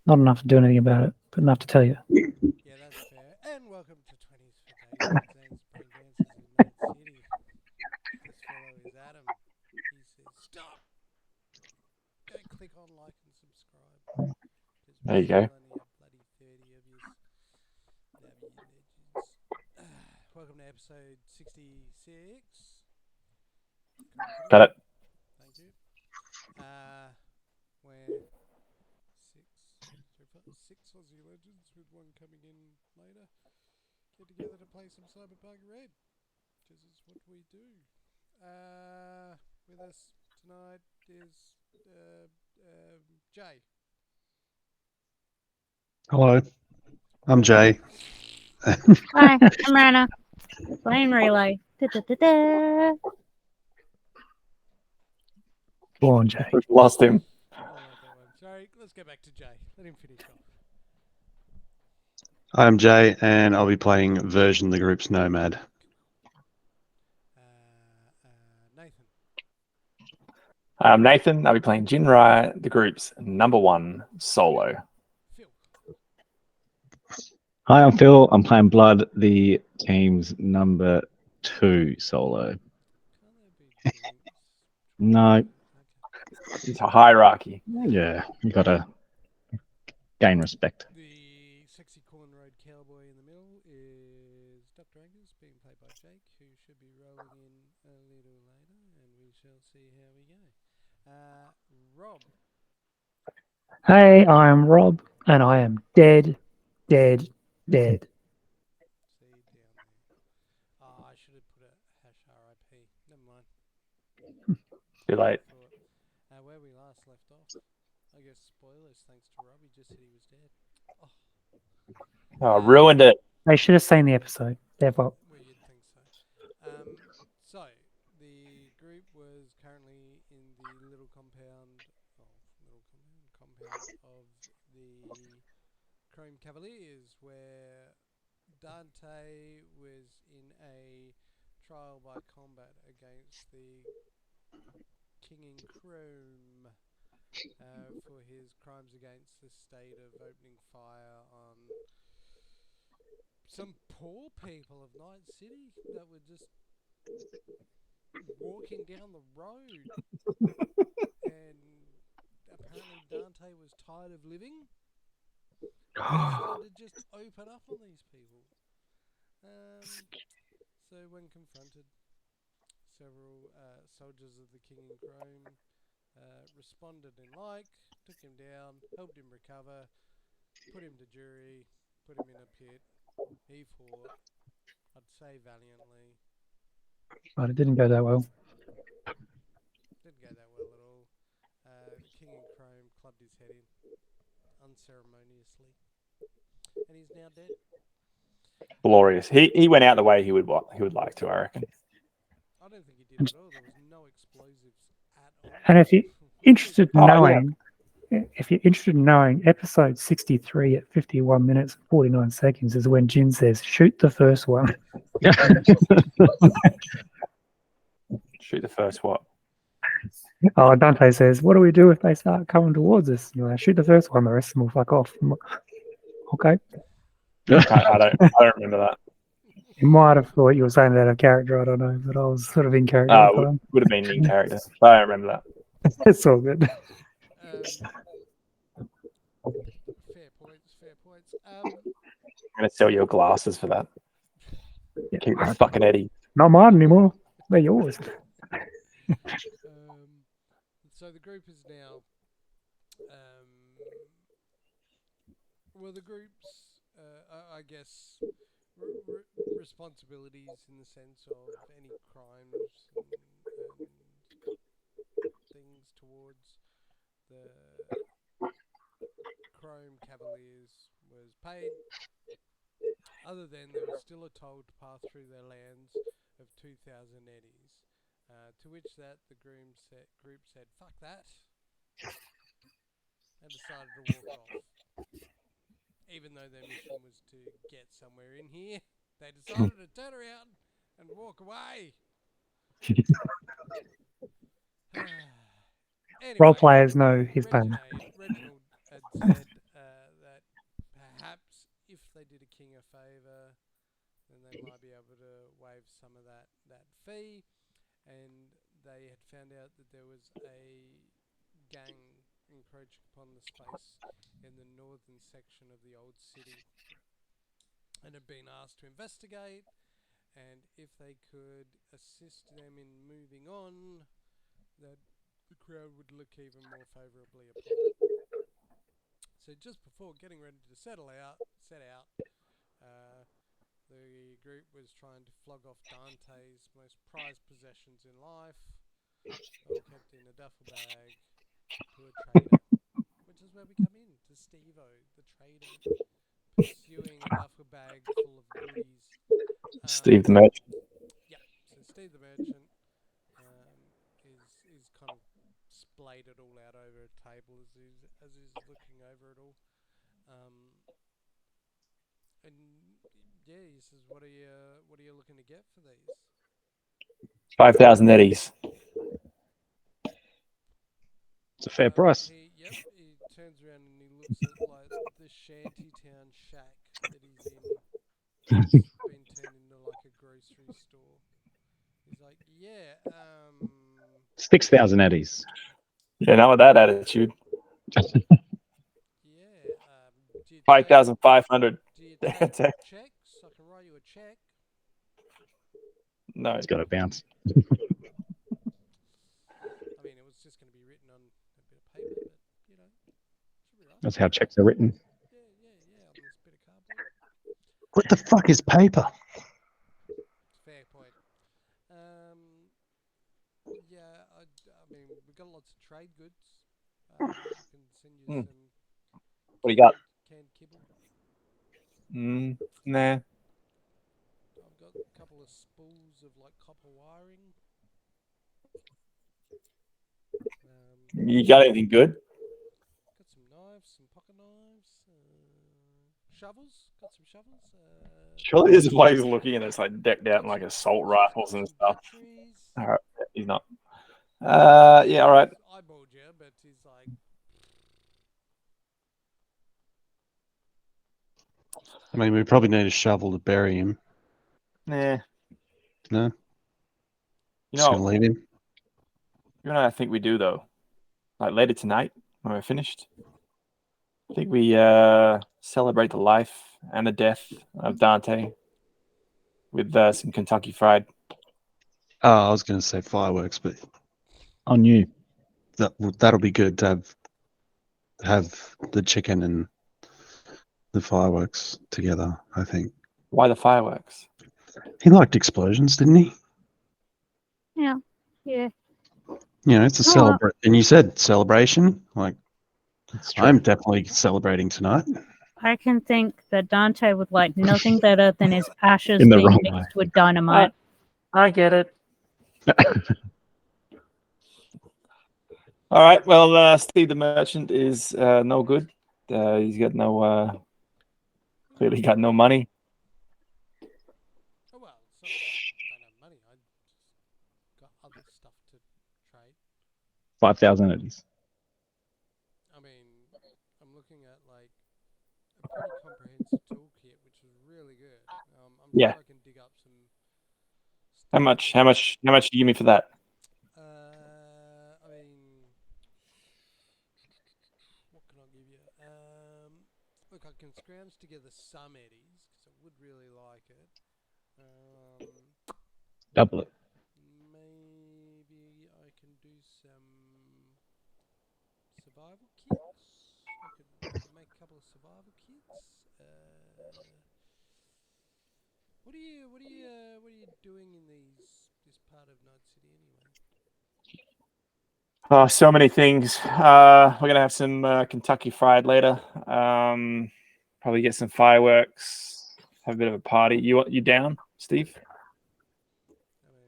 Not enough to do anything about it, but enough to tell you. Yeah, that's fair. And welcome to 20s for Days, Braindances in Nightcity. This fellow is Adam. He says, stop! Go click on like and subscribe. There you go. Only a bloody 30 of you. Welcome to episode 66. Got it. Thank you. We're six Aussie legends with one coming in later. Get together to play some Cyberpunk Red, because it's what we do. With us tonight is Jay. Hello, I'm Jay. Hi, I'm Rana. Playing relay. Da-da-da-da. Go on, Jay. We've lost him. I like that one. Sorry, let's go back to Jay. Let him finish off. I'm Jay, and I'll be playing version the group's Nomad. Nathan. I'm Nathan. I'll be playing Jinrai, the group's number one solo. Phil. Hi, I'm Phil. I'm playing Blood, the team's number 2 solo. No. It's a hierarchy. Yeah, you gotta gain respect. The sexy corn road cowboy in the middle is Dr. Angus, being played by Jake, who should be rolling in a little later, and we shall see how we go. Rob. Hey, I'm Rob, and I am dead, dead, dead. See down there. I should have put a hash RIP. Never mind. Too late. Where we last left off. I guess spoilers thanks to Rob. He just said he was dead. Oh, ruined it. They should have seen the episode. Their fault. Well, you'd think so. So, the group was currently in the little compound of the Chrome Cavaliers, where Dante was in a trial by combat against the King in Chrome for his crimes against the state of opening fire on some poor people of Nightcity that were just walking down the road. And apparently Dante was tired of living. He decided to just open up on these people. So when confronted, several soldiers of the King in Chrome responded in took him down, helped him recover, put him to jury, put him in a pit. He fought, I'd say valiantly. But it didn't go that well. Didn't go that well at all. The King in Chrome clubbed his head in unceremoniously, and he's now dead. Glorious. He went out the way he would like to, I reckon. I don't think he did at all. There was no explosives at all. And if you're interested in Oh, knowing, episode 63 at 51 minutes and 49 seconds is when Jin says, "Shoot the first one." Shoot the first what? Oh, Dante says, "What do we do if they start coming towards us?" You're like, "Shoot the first one, the rest of them will fuck off." I'm like, okay. I don't remember that. You might have thought you were saying that out of character, I don't know, but I was sort of in character at the time. Would have been in character. I don't remember that. It's all good. Fair points. I'm gonna sell your glasses for that. Yeah. Keep the fucking Eddie. Not mine anymore. They're yours. So the group is now, the group's, I guess, responsibilities in the sense of any crimes and things towards the Chrome Cavaliers was paid. Other than there was still a toll to pass through their lands of 2,000 eddies, to which the group said, "Fuck that," and decided to walk off. Even though their mission was to get somewhere in here, they decided to turn around and walk away. Anyway, Role players know his pain. Reginald had said that perhaps if they did a king a favour, then they might be able to waive some of that fee. And they had found out that there was a gang encroaching upon the space in the northern section of the old city, and had been asked to investigate, and if they could assist them in moving on, that the crowd would look even more favourably upon it. So just before getting ready to set out, the group was trying to flog off Dante's most prized possessions in life, all kept in a duffel bag, to a trader, which is where we come in, to Steve-O, the trader, pursuing a duffel bag full of goodies. Steve the merchant. Yeah, so Steve the merchant is kind of splayed it all out over a table as he's looking over it all. And yeah, he says, "What are you looking to get for these?" 5,000 eddies. It's a fair price. He turns around and he looks at like the shantytown shack that he's in. It's been turned into like a grocery store. He's like, "Yeah, 6,000 eddies. Yeah, not with that attitude. yeah, 5,500. Do you take checks? I can write you a check. No. It's got to bounce. I mean, it was just going to be written on a bit of paper, but you know, should be right. That's how checks are written. Yeah, on this bit of cardboard. What the fuck is paper? Fair point. Yeah, I mean, we've got lots of trade goods. I can send you some What do you got? canned kibble. Nah. I've got a couple of spools of like copper wiring. You got anything good? Got some knives, some pocket knives, shovels. Got some shovels. Surely there's a way he's looking and it's like decked out in like assault got rifles and some stuff. batteries. All right, he's not. Yeah, all right. I eyeballed you, but he's like, I mean, we probably need a shovel to bury him. Nah. No? You Just gonna know, leave him? you know what I think we do though? Like later tonight when we're finished, I think we celebrate the life and the death of Dante with some Kentucky Fried. Oh, I was gonna say fireworks, but On you. that'll be good to have the chicken and the fireworks together, I think. Why the fireworks? He liked explosions, didn't he? Yeah. You know, it's a Oh, celebration. And you said celebration? Like, It's true. I'm definitely celebrating tonight. I can think that Dante would like nothing better than his ashes In the being wrong mixed with dynamite. I get it. All right. Well, Steve the Merchant is no good. He's got no, clearly got no money. oh well, it's not that I don't have money. I just got other stuff to trade. 5,000 it is. I mean, I'm looking at like a pretty comprehensive toolkit, which is really good. I'm Yeah. sure I can dig up some. How much? How much? How much do you give me for that? I mean, what can I give you? Look, I can scrounge together some eddies because I would really like it. Double it. Maybe I can do some survival kits. I could make a couple of survival kits. What are you doing in this part of Nightcity anyway? Oh, so many things. We're gonna have some Kentucky Fried later. Probably get some fireworks. Have a bit of a party. You down, Steve? I mean,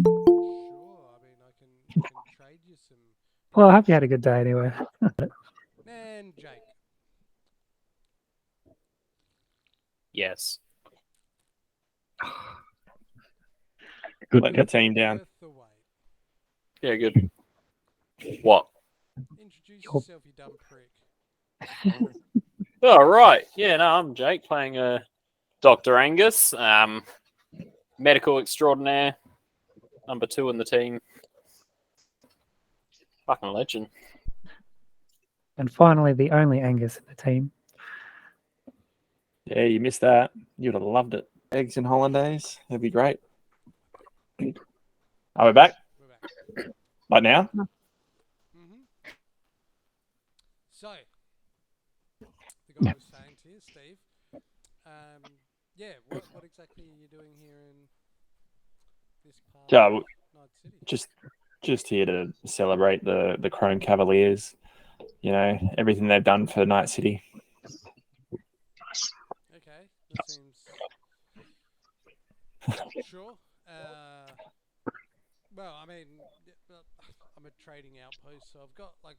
sure. I mean, I can trade you some. Well, I hope you had a good day anyway. And Jake. Yes. Good. Letting Yep. the team down. Worth the wait. Yeah, good. What? Introduce yourself, you dumb prick. Oh, right. Yeah, no, I'm Jake playing Dr. Angus, medical extraordinaire, number 2 in the team. Fucking legend. And finally, the only Angus in the team. Yeah, you missed that. You'd have loved it. Eggs and hollandaise. That'd be great. Are we back? We're back. Right now? So, the guy was saying to you, Steve, yeah, what exactly are you doing here in this part Yeah, of Night City? just here to celebrate the Chrome Cavaliers. You know, everything they've done for Night City. Okay, that seems sure. Well, I mean, I'm a trading outpost, so I've got like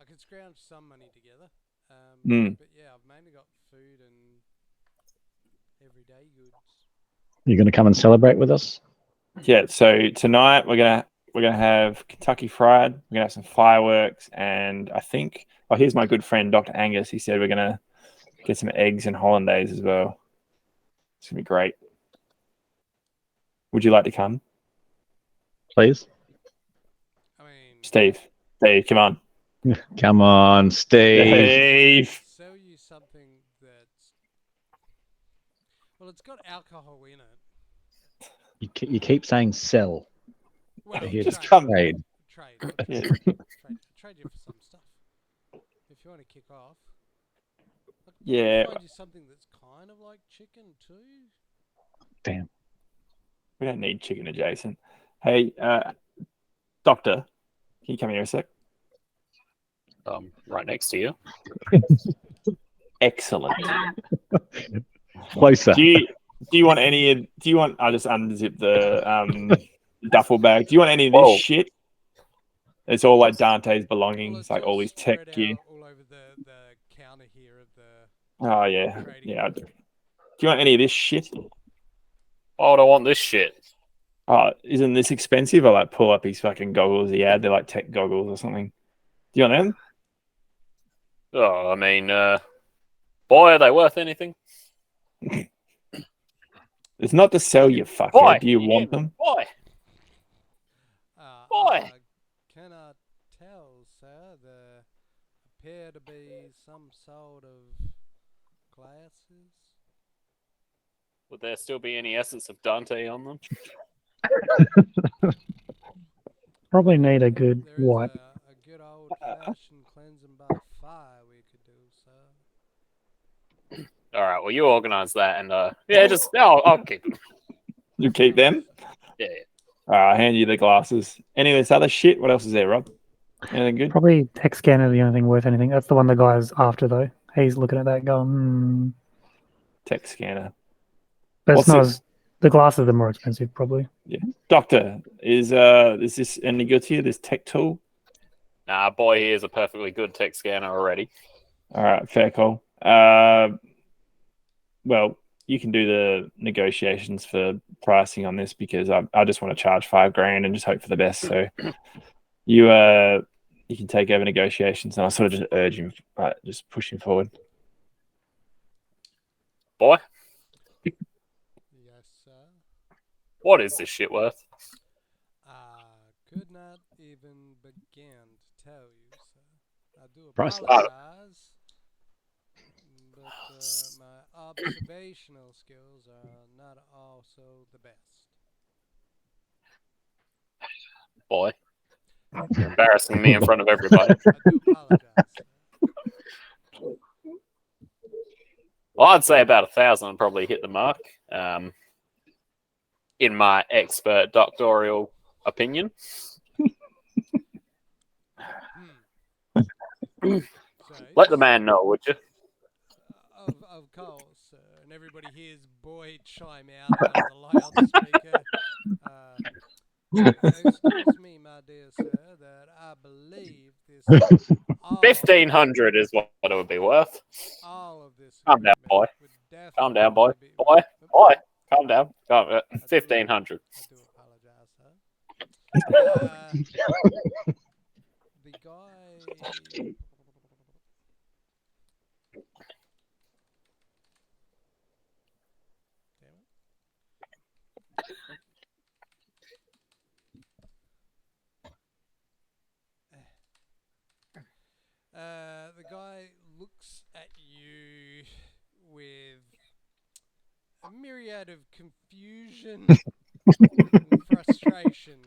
I can scrounge some money together. But yeah, I've mainly got food and everyday goods. You're going to come and celebrate with us? Yeah. So tonight we're gonna have Kentucky Fried. We're gonna have some fireworks, and I think here's my good friend Dr. Angus. He said we're gonna get some eggs and hollandaise as well. It's gonna be great. Would you like to come, Please. I mean, Steve, come on. Come on, Steve. Steve. Sell you something that's it's got alcohol in it. You keep saying sell. Well, Here Just to come- trade. Trade. Yeah. Trade you for some stuff. If you want to kick off. I can Yeah. find you something that's kind of like chicken too. Damn. We don't need chicken adjacent. Hey, Doctor, can you come here a sec? Right next to you. Excellent. Closer. Do you want any? Do you want? I'll just unzip the duffel bag. Do you want any of this Whoa. shit? It's all like Dante's belongings, it's like all his spread tech gear. out all over the counter here of the Oh yeah, trading yeah. room. Do you want any of this shit? Why would I want this shit? Oh, isn't this expensive? I like pull up his fucking goggles he had. They're like tech goggles or something. Do you want them? Oh, I mean, boy, are they worth anything? It's not to sell you, fucker. Why? Do you want them? Why? I cannot tell, sir. There appear to be some sort of glasses. Would there still be any essence of Dante on them? Probably need a good There is wipe. a good old-fashioned cleansing by fire we could do, sir. All right, well, you organise that, and I'll keep them. You keep them? Yeah. All right, I'll hand you the glasses. Any of this other shit? What else is there, Rob? Anything good? Probably tech scanner the only thing worth anything. That's the one the guy's after though. He's looking at that going, Tech scanner. But What's it's not it- as the glasses are more expensive probably. Doctor, is this any good to you? This tech tool? Nah, boy, he is a perfectly good tech scanner already. All right, fair call. Well, you can do the negotiations for pricing on this because I just want to charge $5,000 and just hope for the best. So you can take over negotiations, and I sort of just urge him, just push him forward. Boy, Yes, sir. what is this shit worth? Could not even begin to tell you, sir. I do Priceless. apologize, but my observational skills are not also the best. Boy, you're embarrassing me in front of everybody. I do apologize, sir. Well, I'd say about 1,000 would probably hit the mark. In my expert doctoral opinion. So, Let the yes, man know, would you? Of course, sir. And everybody hears boy chime out over the loudspeaker. Excuse me, my dear sir, that I believe this. 1,500 is what it would be worth. All of this. Calm down, boy. Would Calm down, boy. definitely be- Boy, calm down. 1,500. I do apologize, sir. The guy. The guy looks at you with a myriad of confusion and frustration.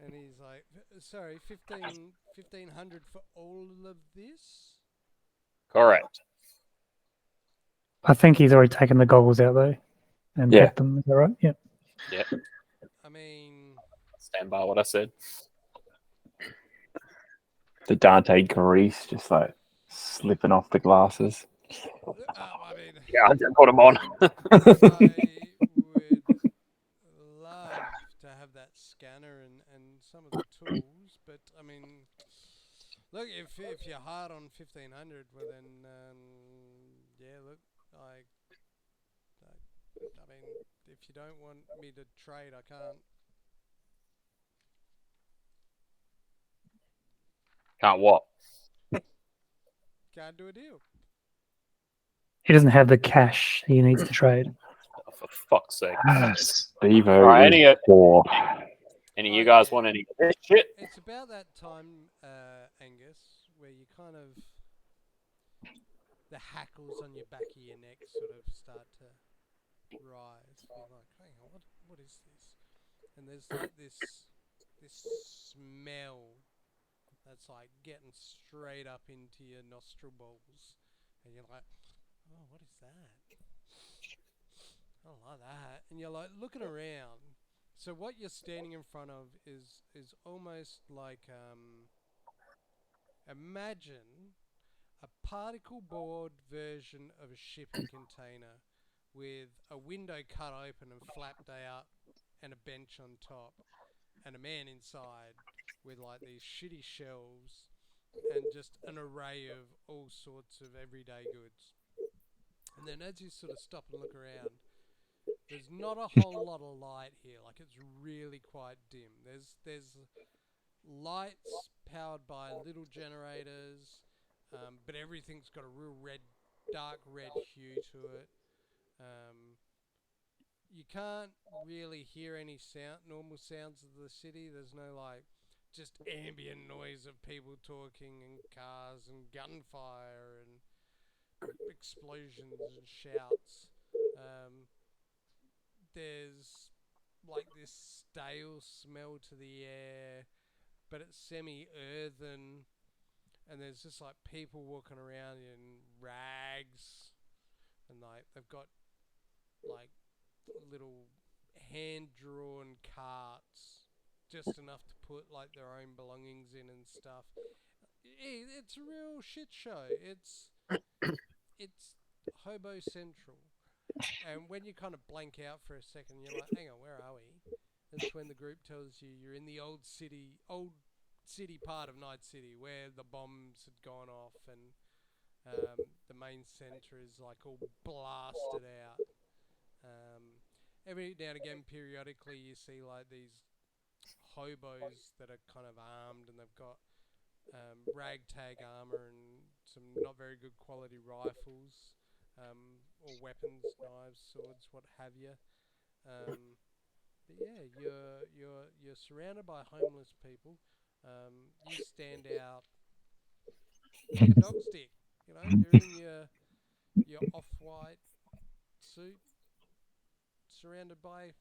And he's like, sorry, 1,500 for all of this? Correct. I think he's already taken the goggles out though and Yeah. kept them. Is that right? Yeah. Yeah. I mean, Stand by what I said. The Dante grease just like slipping off the glasses. I mean, Yeah, I didn't put them on. I would love to have that scanner and some of the tools, but I mean, look, if you're hard on 1,500, well then, yeah, look, I mean, if you don't want me to trade, I can't. Can't what? Can't do a deal. He doesn't have the cash he needs to trade. Oh, for fuck's sake. Steve-O Right, is poor. Any of Oh, you guys yeah. want any of this shit? It's about that time, Angus, where you kind of the hackles on your back of your neck sort of start to rise. You're like, hang on, what is this? And there's like this smell that's like getting straight up into your nostril balls, and you're like, oh, what is that? I don't like that. And you're like looking around. So what you're standing in front of is almost like imagine a particle board version of a shipping container with a window cut open and flapped out and a bench on top and a man inside with like these shitty shelves and just an array of all sorts of everyday goods. And then as you sort of stop and look around, there's not a whole lot of light here. Like, it's really quite dim. There's lights powered by little generators, but everything's got a real dark red hue to it. You can't really hear any normal sounds of the city. There's no like just ambient noise of people talking and cars and gunfire and explosions and shouts. There's like this stale smell to the air, but it's semi-earthen, and there's just like people walking around in rags, and like they've got like little hand-drawn carts, just enough to put like their own belongings in and stuff. It's a real shit show. It's Hobo Central. And when you kind of blank out for a second, you're like, hang on, where are we? That's when the group tells you you're in the old city part of Nightcity, where the bombs had gone off and the main centre is like all blasted out. Every now and again, periodically, you see like these hobos that are kind of armed, and they've got ragtag armour and some not very good quality rifles. Or weapons, knives, swords, what have you. But yeah, you're surrounded by homeless people. You stand out like a dog stick. You know, you're in your off-white suit, surrounded by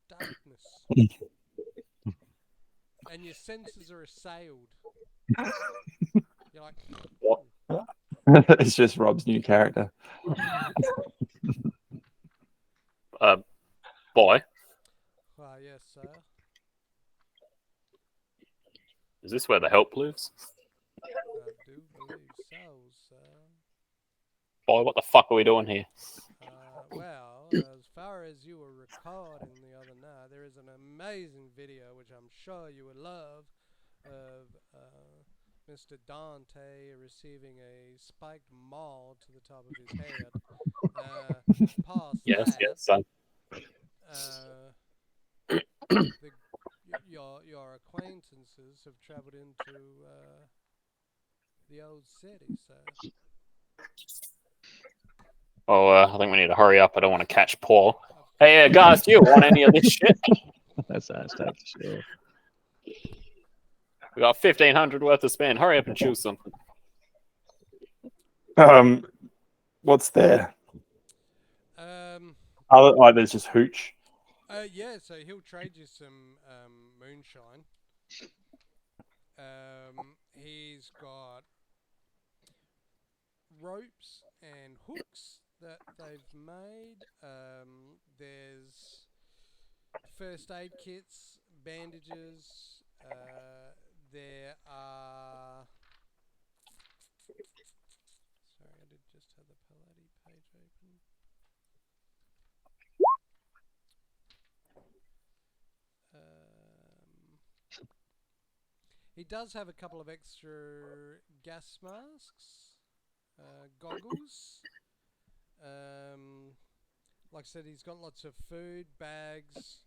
darkness, and your senses are assailed. You're like, What? It's just Rob's new character. Boy, yes, sir. is this where the help lives? I do believe so, sir. Boy, what the fuck are we doing here? Well, as far as you were recording the other night, there is an amazing video which I'm sure you would love of Mr. Dante receiving a spiked maul to the top of his head. Past Yes, that, son. your acquaintances have travelled into the old city, sir. Oh, I think we need to hurry up. I don't want to catch Paul. Hey, guys, do you want any of this shit? That's our state, sure. We got 1,500 worth to spend. Hurry up and choose something. What's there? There's just hooch. Yeah, so he'll trade you some moonshine. He's got ropes and hooks that they've made. There's first aid kits, bandages. There are... Sorry, I did just have the Paladi page open. He does have a couple of extra gas masks, goggles. Like I said, he's got lots of food, bags,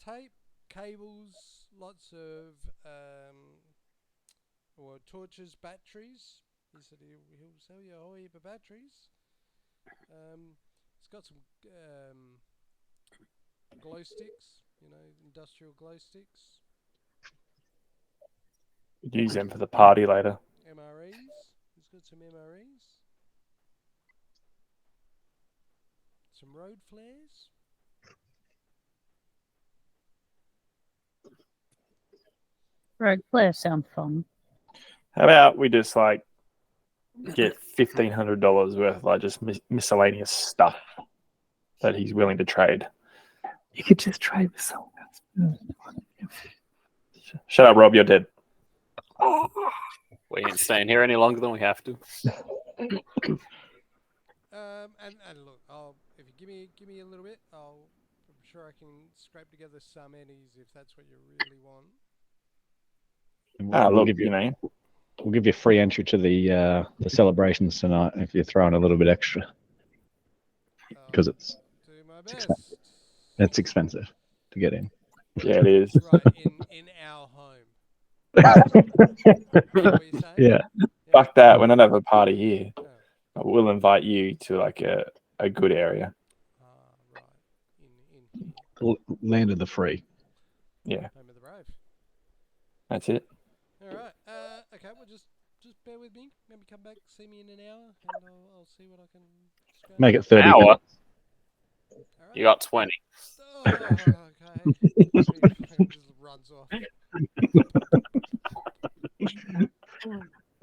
tape, cables, lots of torches, batteries. He said he'll sell you a whole heap of batteries. He's It's got some glow sticks, industrial glow sticks. Use them for the party later. MREs. It's got some MREs. Some road flares. Rogue Flare sound fun. How about we just like get $1,500 worth of like just miscellaneous stuff that he's willing to trade? You could just trade with someone else. Shut up, Rob. You're dead. We ain't staying here any longer than we have to. And look, if you give me a little bit, I'm sure I can scrape together some eddies if that's what you really want. Ah, We'll look, give you know, we'll give you free entry to the celebrations tonight if you're throwing a little bit extra, because it's Do my best. it's expensive to get in. yeah, it is. Right, in our home. Is that what you're saying? Yeah. Fuck that. We're not having a party here. Oh, But we'll invite you to like a good area. right. In here. Land of the free. Yeah, Home of the brave. that's it. All right. Okay. Well, just bear with me. Maybe come back, see me in an hour, and I'll see what I can. Scratch Make it up. 30 Hour? minutes. All right. You got 20. Oh, okay. Just runs off.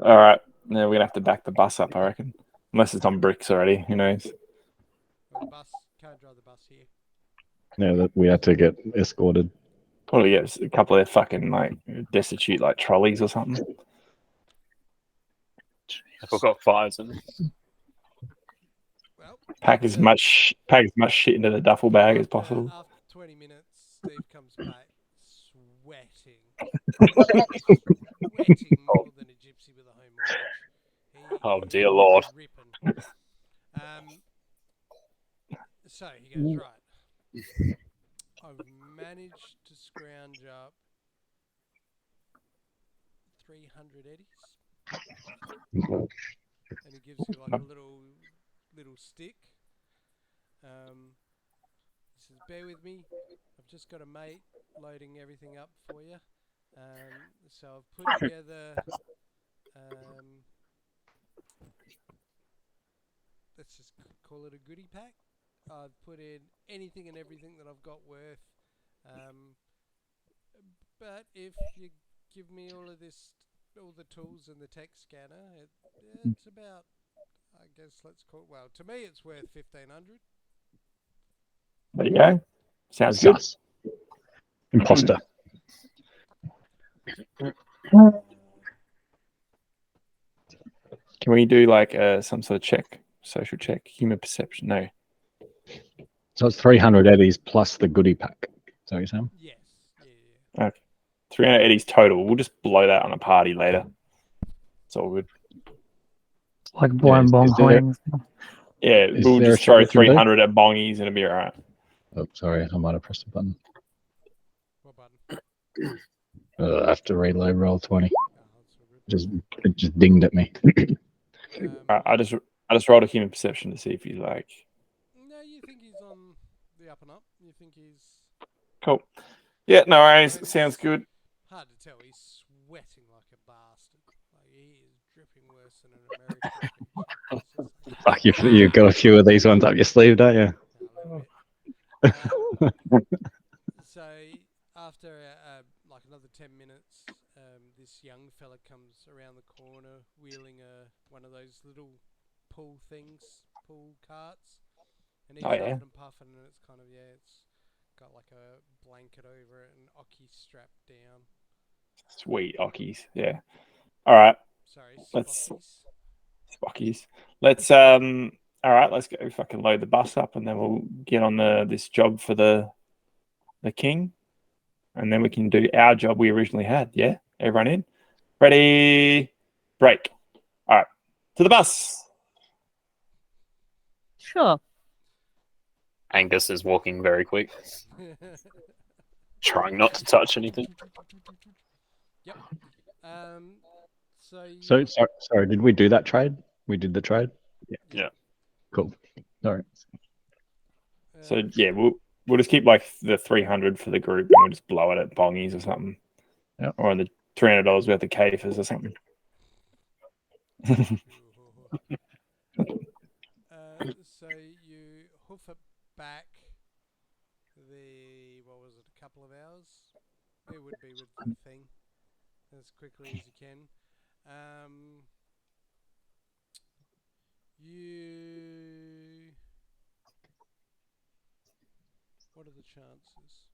All right. Now we're gonna have to back the bus up, I reckon. Unless it's on bricks already. Who knows? Well, the bus can't drive the bus here. Yeah, that we had to get escorted. Probably get a couple of fucking like destitute like trolleys or something. We've got fires in. Well, Pack as much shit into the duffel bag as possible. After 20 minutes, Steve comes back sweating. Sweating more than a gypsy with a home mortgage. Oh, dear Lord. Ripping. So he goes, right. I've managed to scrounge up 300 eddies. And he gives you like a little stick. He says, bear with me. I've just got a mate loading everything up for you. So I've put together, let's just call it a goodie pack. I've put in anything and everything that I've got worth. But if you give me all the tools and the tech scanner, it's about, I guess let's call it, well, to me it's worth 1,500. There you go. Sounds good. Sus. Imposter. Can we do like some sort of check, social check, human perception? No. So it's 300 eddies plus the goodie pack. Is that what you're saying? Yes. Yeah. Okay. 300 eddies total. We'll just blow that on a party later. It's all good. Like blind bong is there- hoing. Yeah, Is we'll there just a throw check we can do? 300 at bongies and it'll be all right. Oh, sorry, I might have pressed a button. What button? I have to reload roll 20. Oh, that's all good. It just dinged at me. I just rolled a human perception to see if he's like No, you think he's on the up and up. You think he's cool. Yeah, no worries. Sounds good. hard to tell. He's sweating like a bastard. Like he is dripping worse than an American. Fuck, you've got a few of these ones up your sleeve, don't you? So after like another 10 minutes, this young fella comes around the corner wheeling one of those little pull carts, and he's Oh, yeah. huffing and puffing, and it's kind of it's got like a blanket over it and Oki strapped down. Sweet Ockies. Yeah. All right. Sorry, Let's- Spockies. Spockies. Let's all right, let's go fucking load the bus up and then we'll get on this job for the king. And then we can do our job we originally had. Yeah? Everyone in? Ready? Break. All right. To the bus. Sure. Angus is walking very quick, trying not to touch anything. Yep. So sorry, did we do that trade? We did the trade? Yeah. Yeah. Cool. Sorry. So yeah, we'll just keep like the 300 for the group, and we'll just blow it at bongies or something. Yep. Or on the $300 worth of Kafers or something. So you hoof it back what was it, a couple of hours? It would be with the thing as quickly as you can. What are the chances?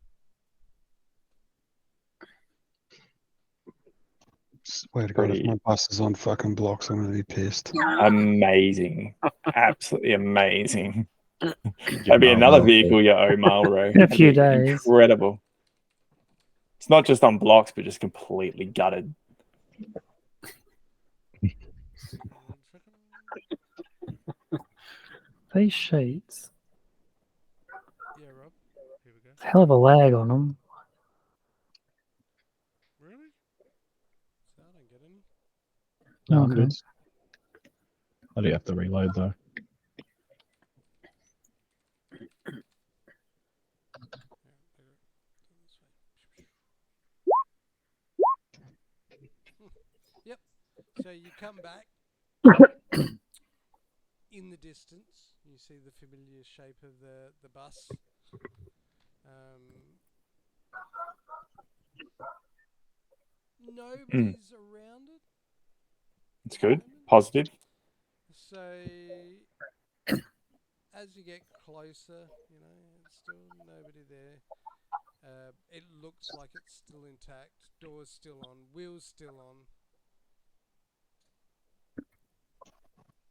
Swear to God, if my bus is on fucking blocks, I'm gonna be pissed. Amazing. Absolutely amazing. That'd be another vehicle you owe, Marlboro. In a few days. Incredible. It's not just on blocks, but just completely gutted. These sheets. Yeah, Rob. Here we go. Hell of a lag on them. Really? So I don't get any. No, Okay. good. I do have to reload though. Yep. So you come back. In the distance, you see the familiar shape of the bus. Nobody's around it. It's good. Positive. So as you get closer, it's still nobody there. It looks like it's still intact. Doors still on. Wheels still on.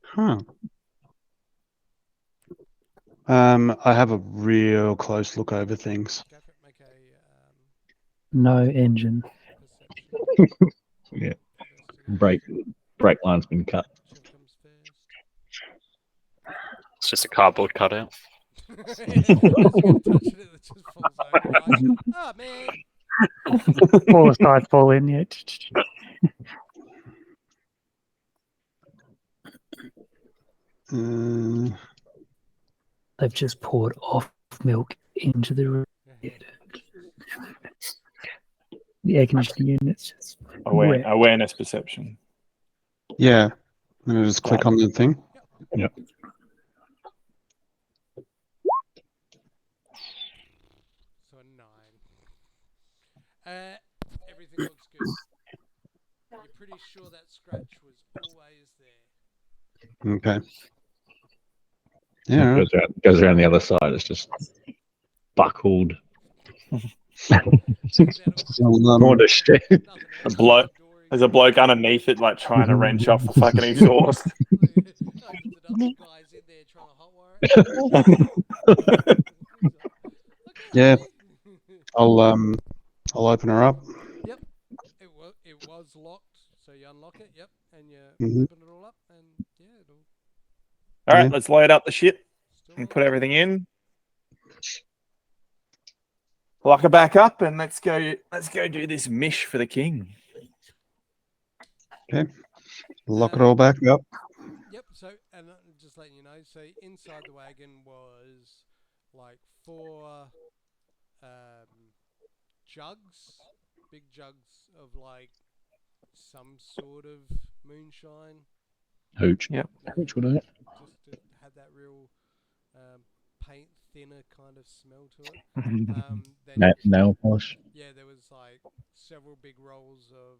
Huh. I have a real close look over things. Go for it. Make a No engine. perception. Yeah. Brake line's been cut. Whichever comes first. It's just a cardboard cutout. As you go to touch it, it just falls over. Like, oh man. All the sides fall in, yeah. They've just poured off milk into the air conditioning units. Just wet. Awareness perception. Yeah. I'm gonna just click on the thing. Yep. So a 9. Everything looks good. You're pretty sure that scratch was always there. Okay. Yeah. Goes around the other side. It's just buckled. More to shit. There's a bloke underneath it, like trying to wrench off the fucking exhaust. Guys in there trying to hotwire it. Yeah. I'll open her up. Yep. It was locked, so you unlock it. Yep, and you open it all up, and yeah, it'll. All right, let's load up the shit and Still put everything in. Lock it back up, and let's go do this mish for the king. Okay. Lock it all back up. Yep. So, and just letting you know, so inside the wagon was like 4 jugs, big jugs of like some sort of moonshine. Hooch. Yep. Hooch would it? Just to have that real paint thinner kind of smell to it. Then Nail polish. yeah, there was like several big rolls of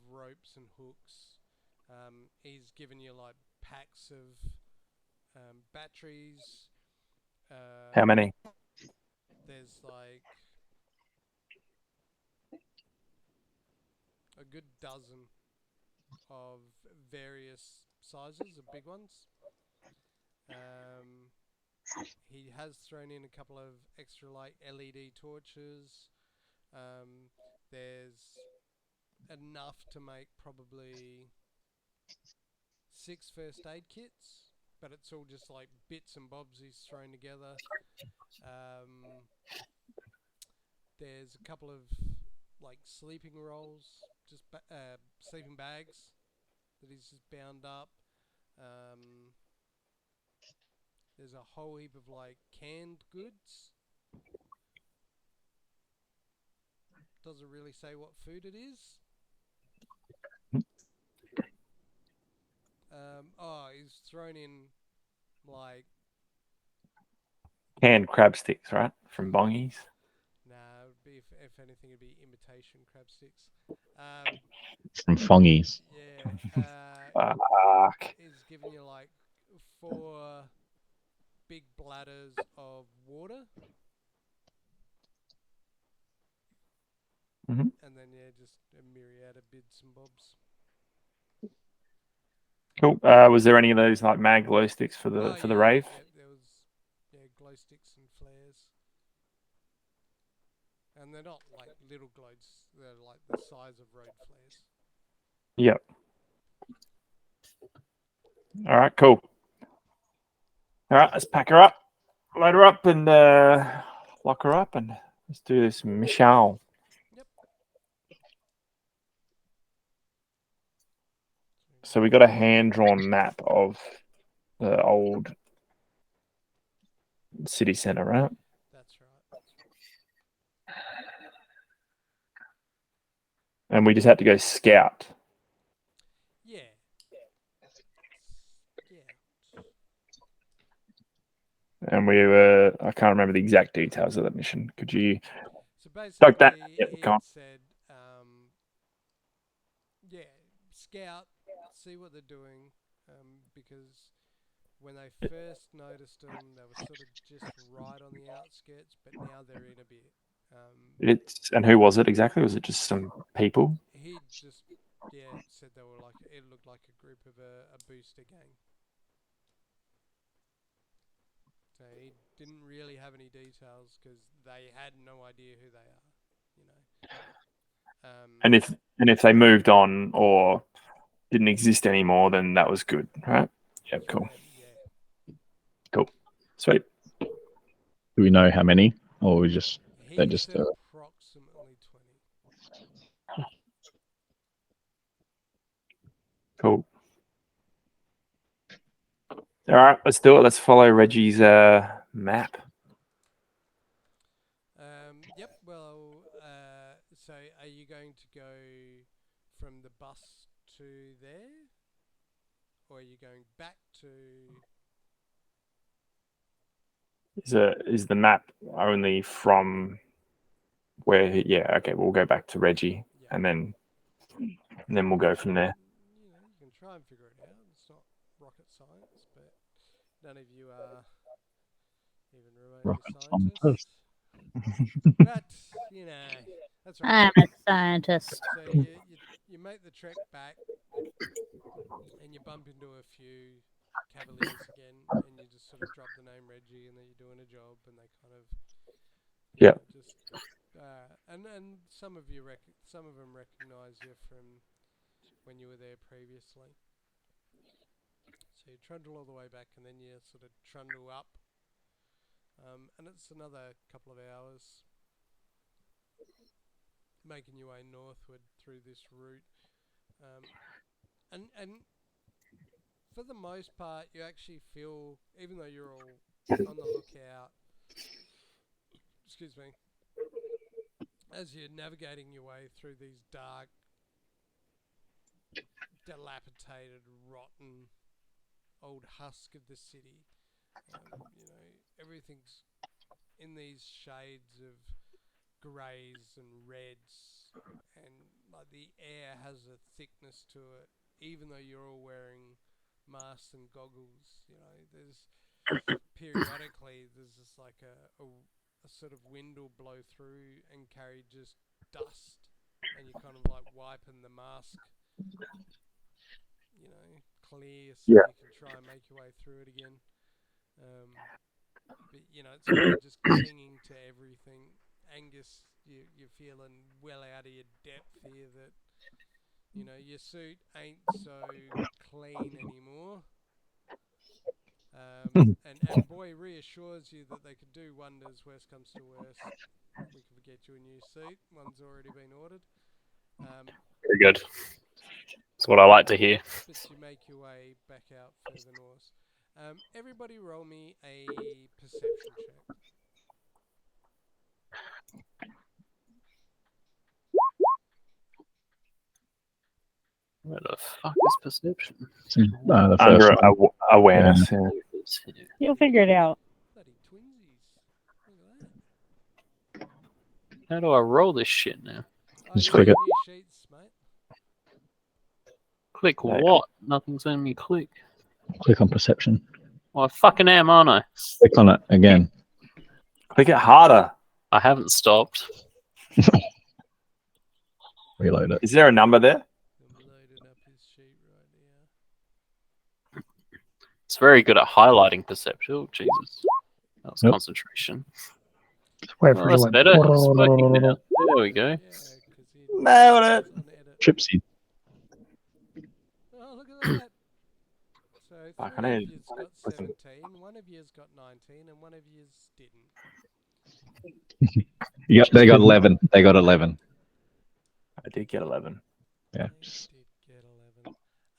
ropes and hooks. He's given you like packs of batteries. How many? There's like a good dozen of various sizes of big ones. He has thrown in a couple of extra like LED torches. There's enough to make probably 6 first aid kits, but it's all just like bits and bobs he's thrown together. There's a couple of like sleeping rolls, just sleeping bags that he's just bound up. there's a whole heap of like canned goods. Doesn't really say what food it is. He's thrown in like Canned crab sticks, right? From Bongies. nah. It'd be if anything, it'd be imitation crab sticks. From Fongies. Yeah. Fuck. He's giving you like 4 big bladders of water. Mhm. And then just a myriad of bits and bobs. Cool. Was there any of those like mag glow sticks for the rave? Yeah, there was glow sticks and flares. And they're not like little glows, they're like the size of road flares. Yep. All right, cool. All right, let's pack her up, load her up, and lock her up, and let's do this mission. Yep. So we got a hand-drawn map of the old city center, right? That's right. And we just had to go scout. Yeah. And we were, I can't remember the exact details of that mission. Could you So basically, like that? Yeah, he come on. said, scout, see what they're doing, because when they first noticed them, they were sort of just right on the outskirts, but now they're in a bit. And who was it exactly? Was it just some people? He just said they were like, it looked like a group of a booster gang. So he didn't really have any details because they had no idea who they are, you know. And if they moved on or didn't exist anymore, then that was good, right? Yeah, cool. Yeah. Cool. Sweet. Do we know how many, or we just He they just said approximately 20. Cool. All right, let's do it. Let's follow Reggie's map. Yep. Well, so are you going to go from the bus to there, or are you going back to? Is the map only from where? Yeah. Okay. We'll go back to Reggie, Yeah. and then we'll go from there. You know, you can try and figure it out. It's not rocket science, but none of you are even remotely scientists. But you know, that's right. I'm a scientist. So you make the trek back, and you bump into a few cavaliers again, and you just sort of drop the name Reggie, and then you're doing a job, and they kind of and some of them recognise you from when you were there previously. So you trundle all the way back, and then you sort of trundle up, and it's another couple of hours making your way northward through this route, and for the most part, you actually feel, even though you're all on the lookout, excuse me, as you're navigating your way through these dark, dilapidated, rotten old husk of the city, you know, everything's in these shades of greys and reds, and like the air has a thickness to it, even though you're all wearing masks and goggles. You know, there's periodically there's just like a sort of wind will blow through and carry just dust, and you're kind of like wiping the mask, you know, clear so you can try and make your way through it again. But you know, it's really just clinging to everything. Angus, you're feeling well out of your depth here. That you know your suit ain't so clean anymore. And boy reassures you that they could do wonders. Worst comes to worst, we can get you a new suit. One's already been ordered. Very good. That's what I like to hear. But you make your way back out further north. Everybody roll me a perception check. Where the fuck is perception? The Under first one. awareness. Yeah. You'll figure it out. Bloody twinsies. Look at that. How do I roll this shit now? Just It's click on it. your sheets, mate. Click Yeah. what? Nothing's letting me click. Click on perception. Well, I fucking am, aren't I? Click on it again. Click it harder. I haven't stopped. Reload it. Is there a number there? I'm loading up his sheet right now. It's very good at highlighting perception. Oh, Jesus. That was Yep. concentration. Wait Oh, for that's it. better. It's working now. There we go. Yeah, 'cause he Nailed it. on edit. Chipsy. Oh, look at that. So Fuck, I three of need- you's got listen. 17, one of you's got 19, and one of you's didn't. Yep, they got 11. They got 11. I did get 11. Yeah. They did get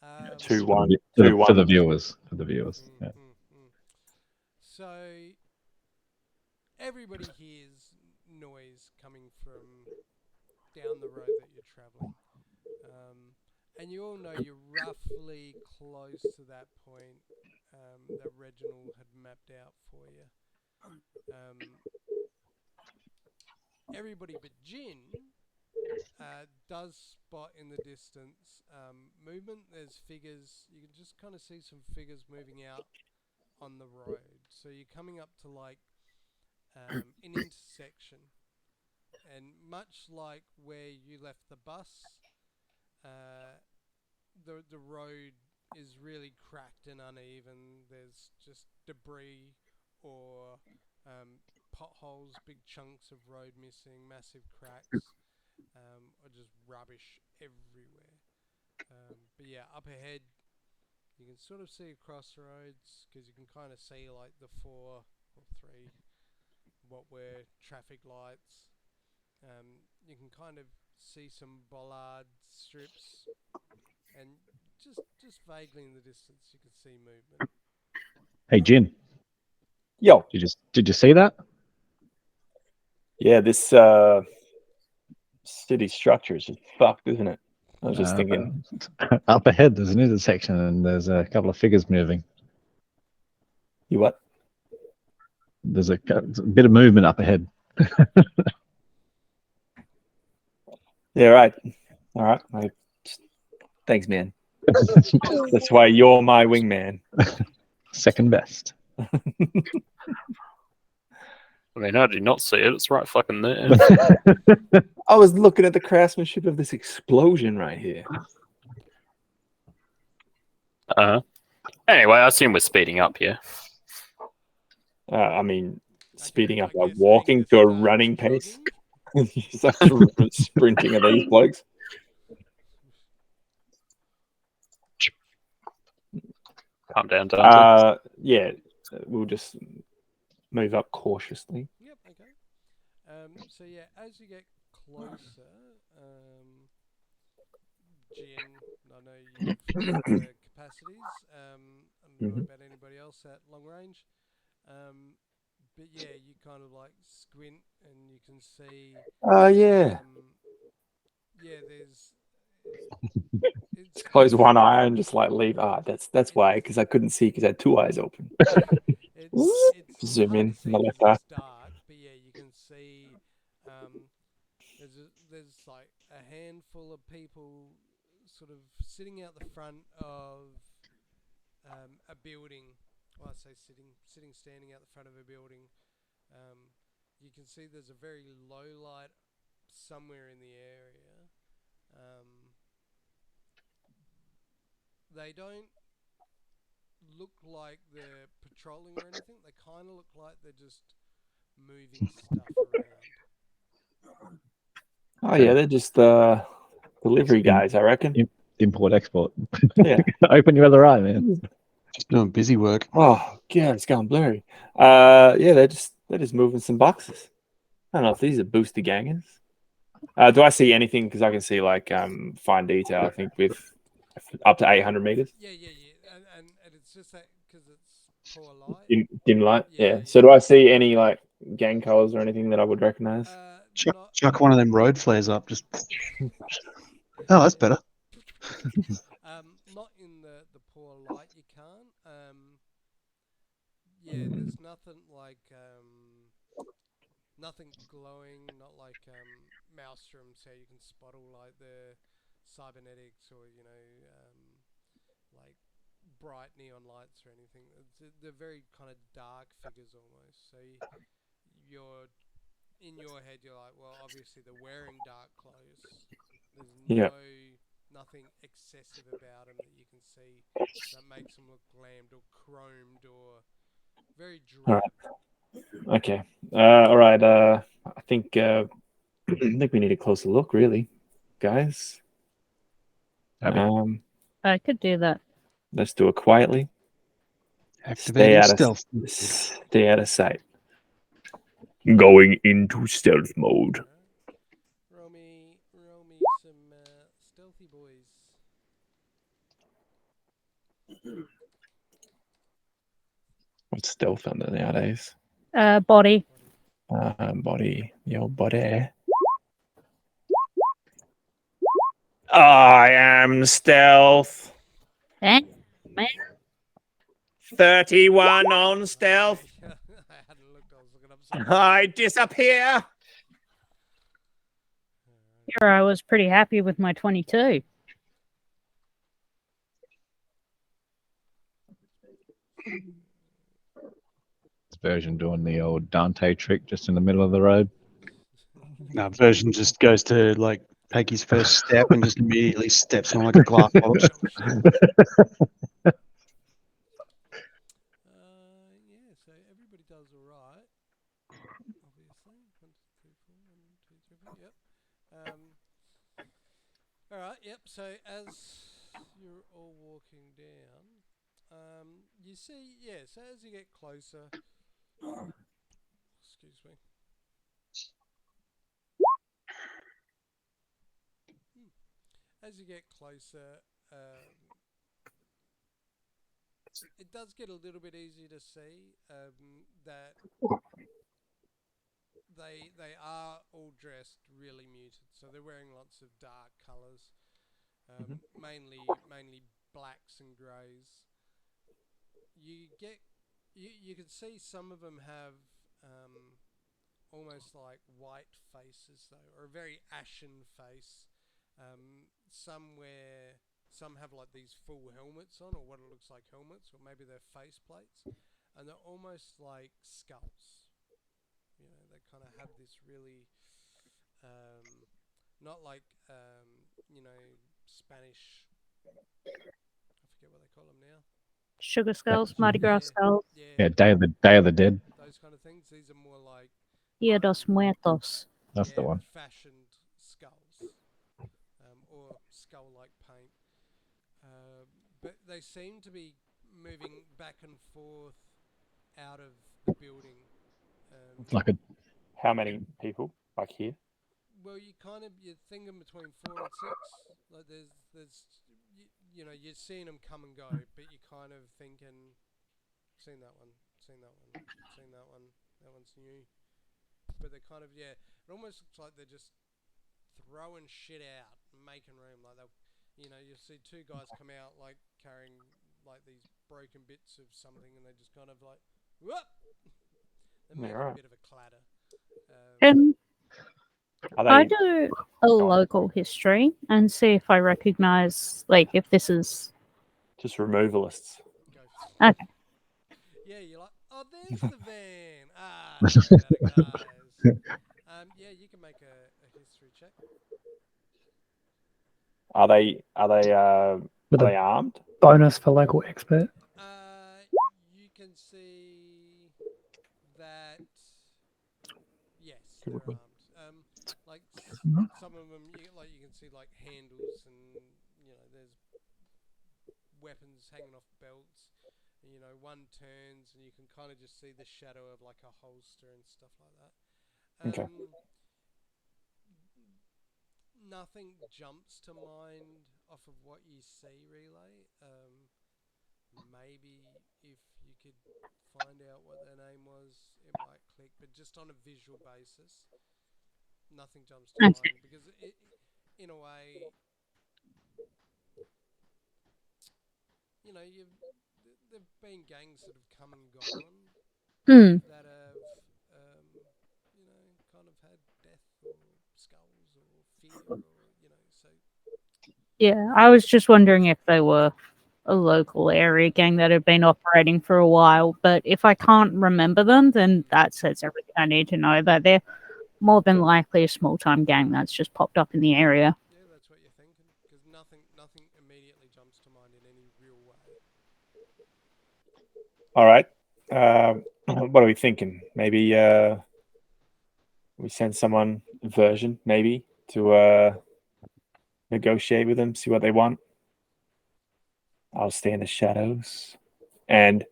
11. 2-1. For the 2-1. viewers. For the viewers. Yeah. So everybody hears noise coming from down the road that you're traveling. And you all know you're roughly close to that point that Reginald had mapped out for you. Everybody but Jin does spot in the distance movement. There's figures. You can just kind of see some figures moving out on the road. So you're coming up to like an intersection, and much like where you left the bus, the road is really cracked and uneven. There's just debris or potholes, big chunks of road missing, massive cracks, or just rubbish everywhere. But yeah, up ahead, you can sort of see across the roads because you can kind of see like the 4 or 3 what were traffic lights. You can kind of see some bollard strips, and just vaguely in the distance you can see movement. Hey, Jin. Yo. Did you see that? Yeah, this city structure is just fucked, isn't it? I was just thinking. Up ahead, there's an intersection and there's a couple of figures moving. You what? There's a bit of movement up ahead. Yeah, right. All right. Thanks, man. That's why you're my wingman. Second best. I mean, how did you not see it? It's right fucking there. I was looking at the craftsmanship of this explosion right here. Anyway, I assume we're speeding up here. I mean, speeding up I by guess walking Angus to a starts running pace. jogging. He's like sprinting at these blokes. Calm down, Dante. Yeah, we'll just move up cautiously. Yep, okay. So yeah, as you get closer, Jin, I know you've got the capacities. I don't know about anybody else at long range. But yeah, you kind of like squint and you can see. Oh, yeah. Yeah, there's. Just close one eye and just like leave. That's why, because I couldn't see because I had 2 eyes open. It's Zoom hard in to see on the 'cause left eye. it's dark, but yeah, you can see. There's like a handful of people sort of sitting out the front of a building. Well, I say standing out the front of a building. You can see there's a very low light somewhere in the area. They don't look like they're patrolling or anything. They kind of look like they're just moving stuff around. Oh, yeah, they're just delivery guys, I reckon. Import, export. Yeah. Open your other eye, man. Just doing busy work. Oh, God, it's going blurry. Yeah, they're just moving some boxes. I don't know if these are booster gangers. Do I see anything? Because I can see like fine detail, I think, with up to 800 meters. Yeah. And it's just that because it's poor light. dim light. Yeah, Yeah. yeah. So do I see any like gang colors or anything that I would recognize? Chuck one of them road flares up. Just oh, that's better. Not in the poor light. You can't. Yeah, there's nothing like nothing glowing. Not like Maelstrom's, how you can spot all like the cybernetics or like bright neon lights or anything. They're very kind of dark figures almost. So you're in your head, you're like, well, obviously they're wearing dark clothes. There's nothing excessive about them that you can see that makes them look glammed or chromed or very All drab. right. Okay. All right. I think I think we need a closer look, really, guys. I could do that. Let's do it quietly. Activating stealth. Stay out of sight. Going into stealth mode. Roll me some stealthy boys. What's stealth under nowadays? Body. Body. Your body. I am stealth. Eh? Man. 31 on stealth. I hadn't looked. I was looking up something. I disappear. Here I was pretty happy with my 22. It's version doing the old Dante trick just in the middle of the road. No, version just goes to like take his first step and just immediately steps on like a glass bottle. Yeah, so everybody does all right. Obviously, 1, 2, 3, 4, 1, 2, 3, 4. Yep. All right. Yep. So as you're all walking down, you see, yeah. So as you get closer, excuse me. As you get closer, it does get a little bit easier to see that they are all dressed really muted. So they're wearing lots of dark colours, mainly blacks and greys. You can see some of them have almost like white faces though, or a very ashen face. Some have like these full helmets on, or what it looks like helmets, or maybe they're face plates, and they're almost like skulls. You know, they kind of have this really, not like Spanish. I forget what they call them now. Sugar skulls, Mardi Gras skulls. Yeah, Day of the Dead. Those kind of things. These are more like Dia dos Muertos. That's the one. fashioned skulls, or skull-like paint. But they seem to be moving back and forth out of the building. How many people? Like here? Well, you're thinking between 4 and 6. Like there's you're seeing them come and go, but you're kind of thinking, seen that one, seen that one, seen that one. That one's new. But they're kind of it almost looks like they're just throwing shit out, and making room. Like you see 2 guys come out like carrying like these broken bits of something, and they just kind of like, whoop. They're making a bit of a clatter. I do a local history and see if I recognize, like, if this is just removalists. Okay. Yeah, you're like, oh, there's the van. That's better, guys. Yeah, you can make a history check. Are they armed? Bonus for local expert. You can see that. Yes, they're armed. Like some of them, you can see like handles, and there's weapons hanging off belts. And, one turns, and you can kind of just see the shadow of like a holster and stuff like that. Okay. Nothing jumps to mind off of what you see, Relay. Maybe if you could find out what their name was, it might click. But just on a visual basis, nothing jumps to mind because in a way, there've been gangs that have come and gone that have, kind of had death or skulls or fear or, so. Yeah, I was just wondering if they were a local area gang that had been operating for a while, but if I can't remember them, then that says everything I need to know, that they're more than likely a small-time gang that's just popped up in the area. Yeah, that's what you're thinking, because nothing immediately jumps to mind in any real way. All right. What are we thinking? Maybe we send someone version, maybe, to negotiate with them, see what they want. I'll stay in the shadows. And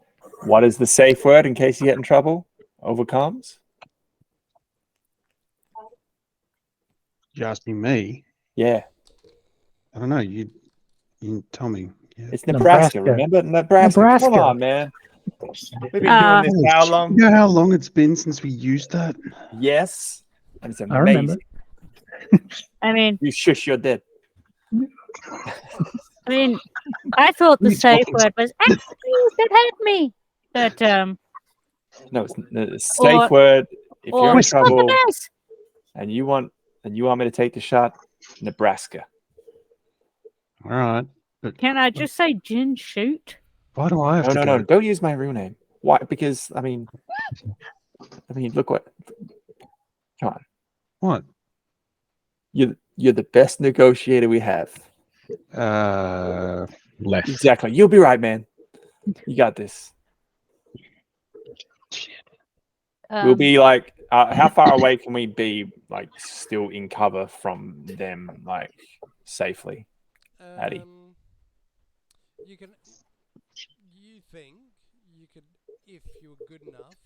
what is the safe word in case you get in trouble? Overcomes? You asking me? Yeah. I don't know. You tell me. Yeah. It's Nebraska, remember? Nebraska. Come on, man. We've been doing this how long? You know how long it's been since we used that? Yes. And it's amazing. I remember. I mean, You shush, you're dead. I thought the safe word was, please don't hurt me. But, No, it's the safe word. If you're in trouble and you want me to take the shot, Nebraska. All right. But can I just say Jin shoot? why do I have to go? No. Don't use my real name. Why? Because, I mean, look what. Come on. What? You're the best negotiator we have. Left. Exactly. You'll be right, man. You got this. We'll be like, how far away can we be, like, still in cover from them, like, safely? Addy? You think you could, if you were good enough,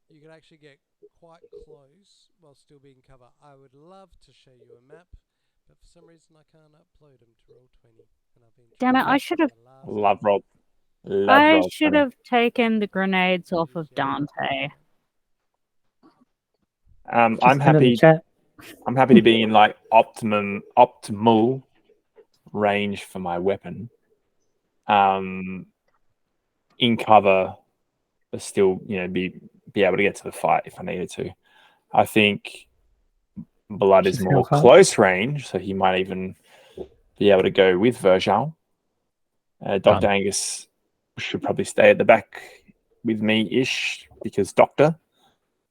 you could actually get quite close while still being cover. I would love to show you a map, but for some reason I can't upload them to Roll20. And I've been Damn it, I should have. Love roll. I should have taken the grenades off of Dante. I'm happy. I'm happy to be in like optimal range for my weapon. In cover, but still, be able to get to the fight if I needed to. I think Blood is more close range, so he might even be able to go with Vergel. Dr. Angus should probably stay at the back with me-ish because Doctor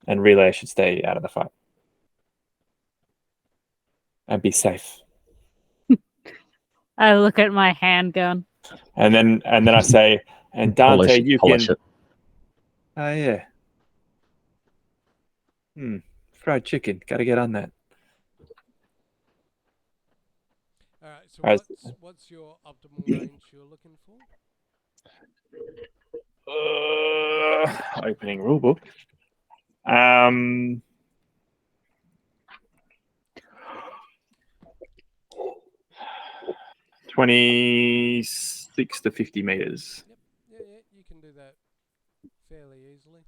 and Relay should stay out of the fight and be safe. I look at my handgun. And then I say, and Dante, you polish can. It. Oh yeah. Fried chicken. Got to get on that. All right. So what's your optimal range you're looking for? Opening rulebook. 26 to 50 meters. Yep. Yeah, you can do that fairly easily.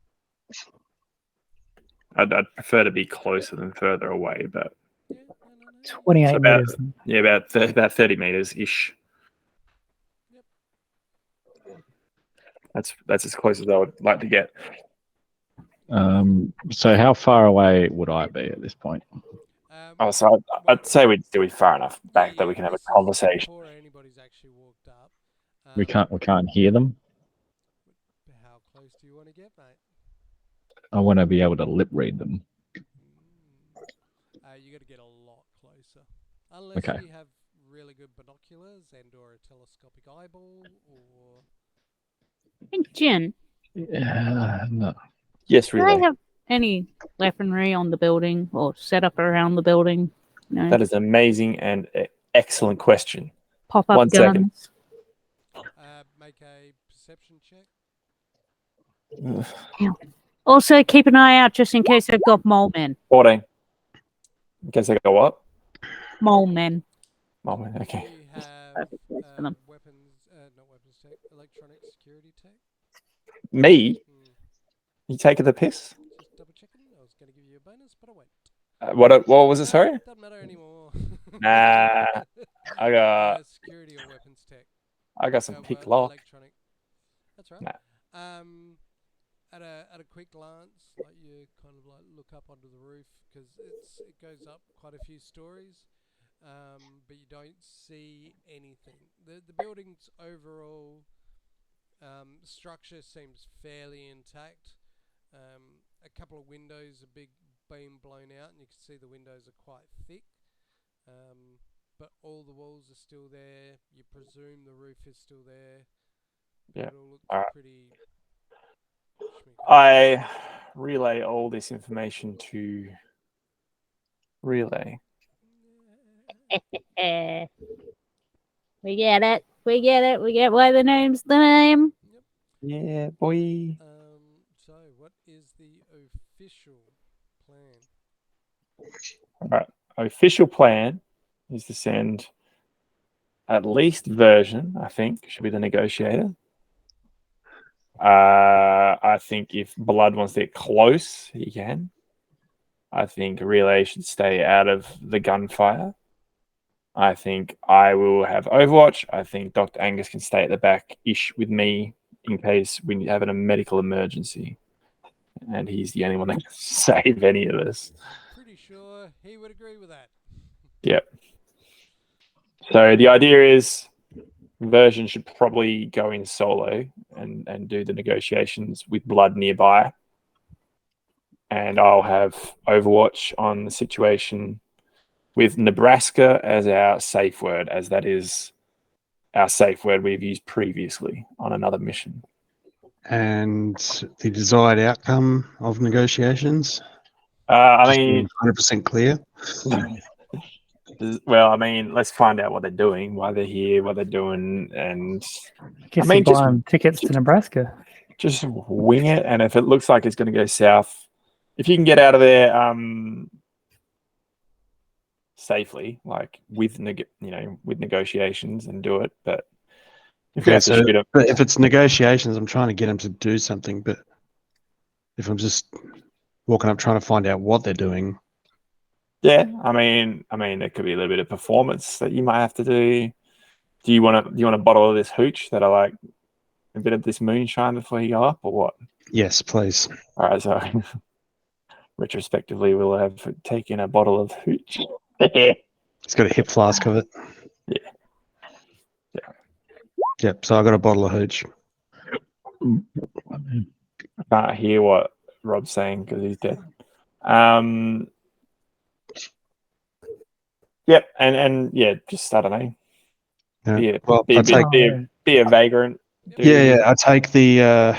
I'd prefer to be closer than further away, but 28 meters. Yeah, about 30 meters ish. Yep. That's as close as I would like to get. So how far away would I be at this point? So I'd say we'd still be far enough back that we can have a conversation. Before anybody's actually walked up. We can't hear them. How close do you want to get, mate? I want to be able to lip read them. You got to get a lot closer, unless you have really good binoculars and/or a telescopic eyeball, or. I think Jin. No. Yes, really. Do they have any weaponry on the building or set up around the building? No. That is an amazing and excellent question. Pop-up 1 guns. second. Make a perception check. Also, keep an eye out just in case they've got mole men. 14. In case they go what? Mole men. Mole men, okay. You have them. weapons, not weapons tech, electronic security tech. Me? Hmm. You taking the piss? Just double checking. I was going to give you a bonus, but I won't. What was it? Sorry. Doesn't matter anymore. Nah, I got Security or weapons tech. some pick lock. Electronic. That's right. Nah. At a quick glance, like you kind of like look up onto the roof because it goes up quite a few stories, but you don't see anything. The building's overall structure seems fairly intact. A couple of windows, a big beam blown out, and you can see the windows are quite thick. But all the walls are still there. You presume the roof is still there. Yeah. It all looks All right. pretty. I relay all this information to Relay. We get it. We get it. We get why the name's the name. Yep. Yeah, boy. So, what is the official plan? All right. Official plan is to send at least version, I think, should be the negotiator. I think if Blood wants to get close, he can. I think Relay should stay out of the gunfire. I think I will have Overwatch. I think Dr. Angus can stay at the back-ish with me in case we have a medical emergency. And he's the only one that can save any of us. Pretty sure he would agree with that. Yep. So the idea is Version should probably go in solo and do the negotiations with Blood nearby. And I'll have Overwatch on the situation with Nebraska as our safe word, as that is our safe word we've used previously on another mission. And the desired outcome of negotiations? I mean, 100% clear. Well, I mean, let's find out what they're doing, why they're here, what they're doing, and I guess I mean, you buy them tickets to Nebraska. Just wing it, and if it looks like it's going to go south, if you can get out of there safely, like with negotiations, and do it. But if we have to shoot them, but if it's negotiations, I'm trying to get them to do something. But if I'm just walking up trying to find out what they're doing, yeah, I mean, there could be a little bit of performance that you might have to do. Do you want a bottle of this hooch that I like? A bit of this moonshine before you go up, or what? Yes, please. All right, so retrospectively, we'll have taken a bottle of hooch. It's got a hip flask of it. Yeah. Yep. So I got a bottle of hooch. I can't hear what Rob's saying because he's dead. Yep, and yeah, just I don't know. Be a vagrant. Yeah, I take the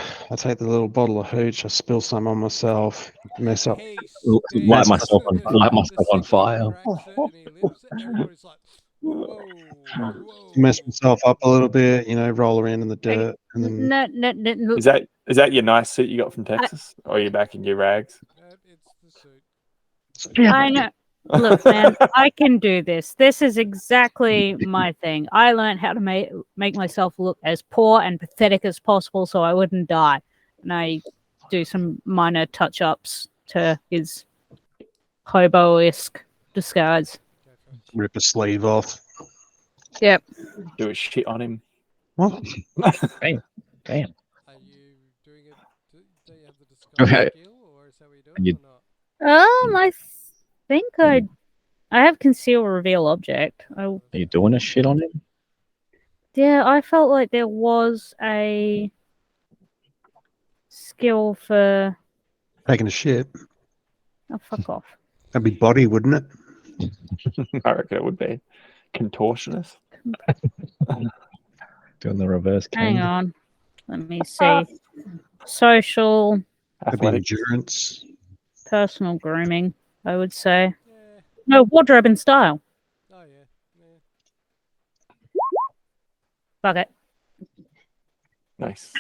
little bottle of hooch. I spill some on myself. Mess up. Light myself on fire. Everybody's like, whoa. Mess myself up a little bit. Roll around in the dirt, and then. No. Is that your nice suit you got from Texas, or are you back in your rags? It's the suit. I know. Look, man, I can do this. This is exactly my thing. I learned how to make myself look as poor and pathetic as possible so I wouldn't die. And I do some minor touch-ups to his hobo-esque disguise. Rip a sleeve off. Yep. Do a shit on him. What? Damn. Are you doing it? Do you have the disguise skill, or is that what you're doing, or not? I think I have conceal reveal object. Are you doing a shit on him? Yeah, I felt like there was a skill for Taking a shit. Oh, fuck off. That'd be body, wouldn't it? I reckon it would be contortionist. Doing the reverse. Hang on. Let me see. Social. That'd be endurance. Personal grooming, I would say. Yeah. No, wardrobe and style. Oh yeah. Fuck it. Nice.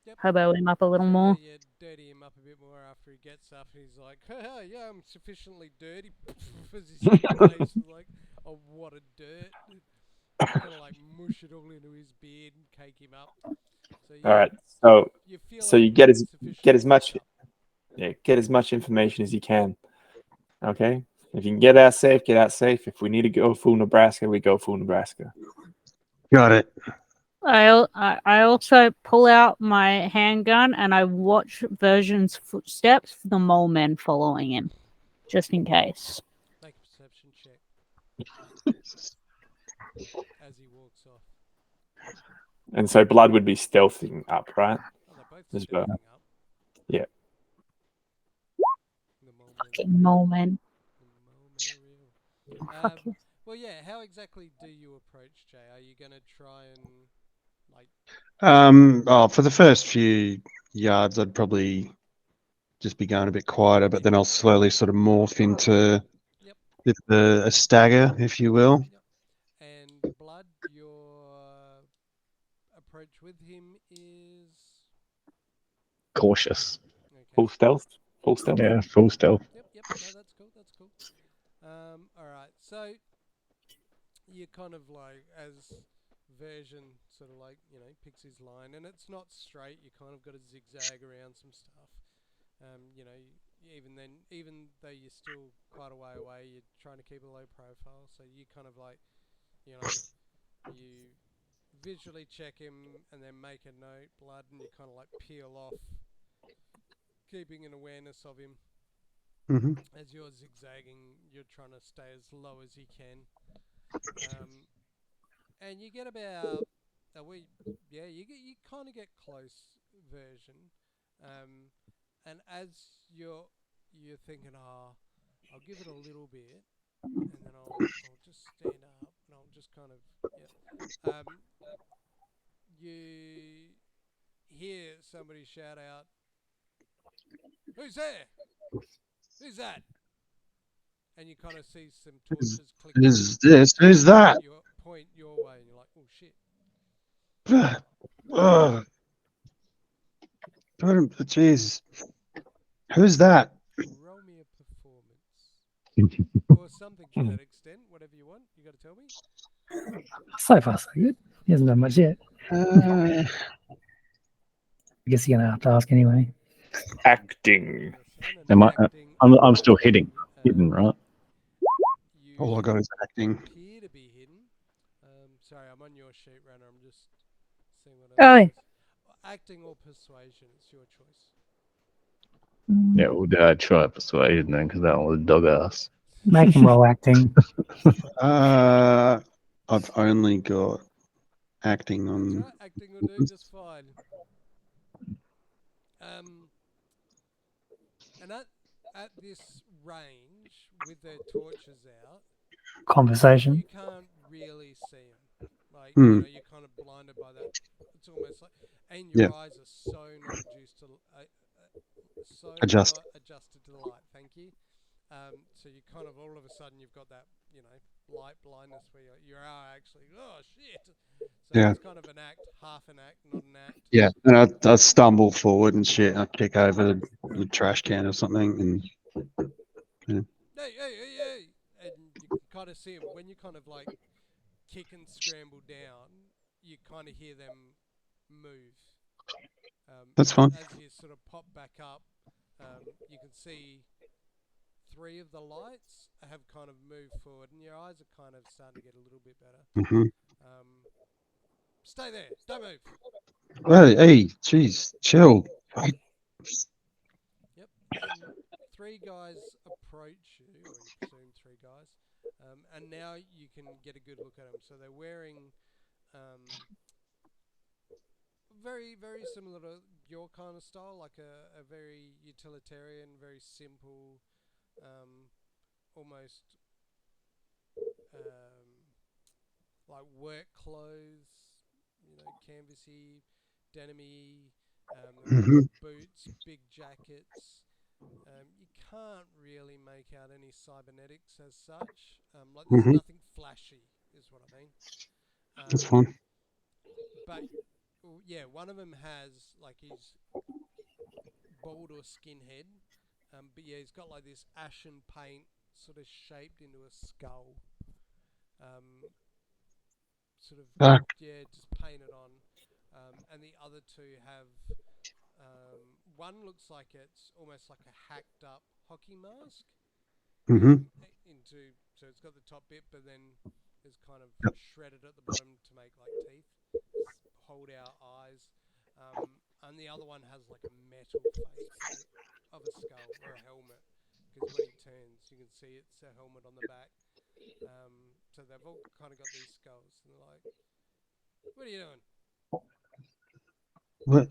Yep. Hobo him up a little more. Yeah, dirty him up a bit more after he gets up. He's like, yeah, I'm sufficiently dirty. As his face is like, oh, what a dirt. Kind of like mush it all into his beard and cake him up. So All right. So you feel so like you get sufficient as much get as much information as you can. Okay. If you can get out safe, get out safe. If we need to go full Nebraska, we go full Nebraska. Got it. I also pull out my handgun and I watch Version's footsteps for the mole men following him, just in case. Make a perception check as he walks off. And so Blood would be stealthing up, right? Oh, they're both As stepping well. up. Yeah. The mole men. Fucking mole men. The mole men are real. Fuck yes. Well, yeah. How exactly do you approach, Jay? Are you going to try and like? For the first few yards, I'd probably just be going a bit quieter, but then I'll slowly sort of morph into Yep. a stagger, if you will. Yep. And Blood, your approach with him is Cautious. okay. Full stealth. Full stealth. Yeah, full stealth. Yep. No, that's cool. That's cool. All right. So you kind of like as Version sort of like picks his line, and it's not straight. You kind of got to zigzag around some stuff. Even though you're still quite a way away, you're trying to keep a low profile. So you kind of like, you visually check him and then make a note, Blood, and you kind of like peel off, keeping an awareness of him. Mm-hmm. As you're zigzagging, you're trying to stay as low as you can. And you get about you kind of get close, Version. And as you're thinking, I'll give it a little bit, and then I'll just stand up, and I'll just kind of, you hear somebody shout out, "Who's there? Who's that?" And you kind of see some torches click. Who's this? Who's that? You point your way, and you're like, "Oh shit!" Jeez. Who's that? Roll me a performance. Or something to that extent, whatever you want. You got to tell me. So far, so good. He hasn't done much yet. I guess you're gonna have to ask anyway. Acting. I'm still hidden, right? All I got is acting. Appear to be hidden. Sorry, I'm on your sheet, Runner. I'm just seeing what Oh. Acting or persuasion, it's your choice. Yeah, we'll try persuasion then, because that one was dog ass. Make him roll acting. I've only got acting on. That's right, acting will do just fine. And at this range, with their torches out, Conversation. you can't really see them. Like you're kind of blinded by that. It's almost like, and your eyes are so not adjusted to the light. Thank you. So you kind of all of a sudden you've got that light blindness where you are actually shit. So it's kind of an act, half an act, not an act. Yeah, and I stumble forward and shit. I kick over the trash can or something, and Hey! And you can kind of see them when you kind of like kick and scramble down. You kind of hear them move. That's fine. As you sort of pop back up, you can see 3 of the lights have kind of moved forward, and your eyes are kind of starting to get a little bit better. Mm-hmm. Stay there. Don't move. Hey, jeez, chill. Yep. And 3 guys approach you, or you presume 3 guys, and now you can get a good look at them. So they're wearing very, very similar to your kind of style, like a very utilitarian, very simple, almost like work clothes, canvasy, denim-y, boots, big jackets. You can't really make out any cybernetics as such. There's nothing flashy, is what I mean. That's fine. But yeah, one of them has he's bald or skinhead, but yeah, he's got like this ashen paint sort of shaped into a skull, just painted on, and the other two have one looks like it's almost like a hacked up hockey mask. Mm-hmm. So it's got the top bit, but then it's kind of Yep. shredded at the bottom to make like teeth, hold out eyes. And the other one has like a metal face of a skull or a helmet, because when he turns, you can see it's a helmet on the back. So they've all kind of got these skulls, and they're like, "What are you doing?" What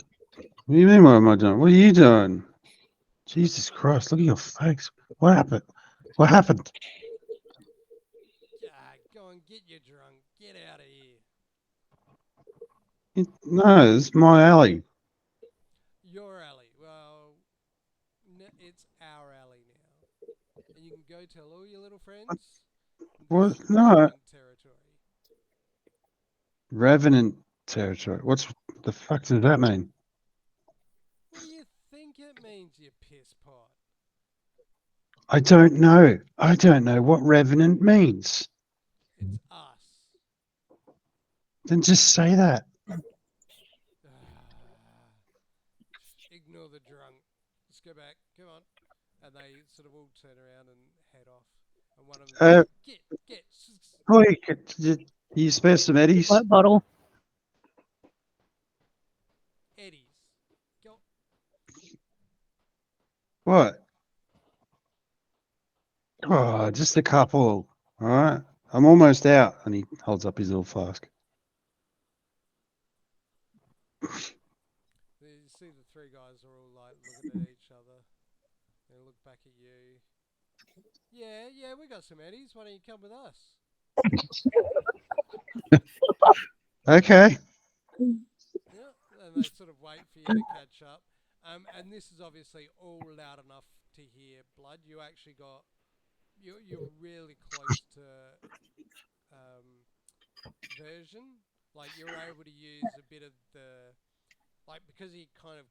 do you mean? What am I doing? What are you doing? Jesus Christ! Look at your face. What happened? What happened? Go and get your drunk. Get out of here. No, it's my alley. Your alley. Well, it's our alley now, and you can go tell all your little friends. What? This is No. Revenant territory. Revenant territory. What the fuck does that mean? What do you think it means, you piss pot? I don't know. I don't know what revenant means. It's us. Then just say that. Ignore the drunk. Let's go back. Come on. And they sort of all turn around and head off. And one of them says, get. Boy, you spare some eddies? What bottle? Eddies. Go. What? Oh, just a couple. All right. I'm almost out. And he holds up his little flask. You see the three guys are all like looking at each other. They look back at you. Yeah, we got some eddies. Why don't you come with us? Okay. Yeah, and they sort of wait for you to catch up. And this is obviously all loud enough to hear. Blood, you actually got... You're really close to version. Like, you're able to use a bit of the... Like, because he kind of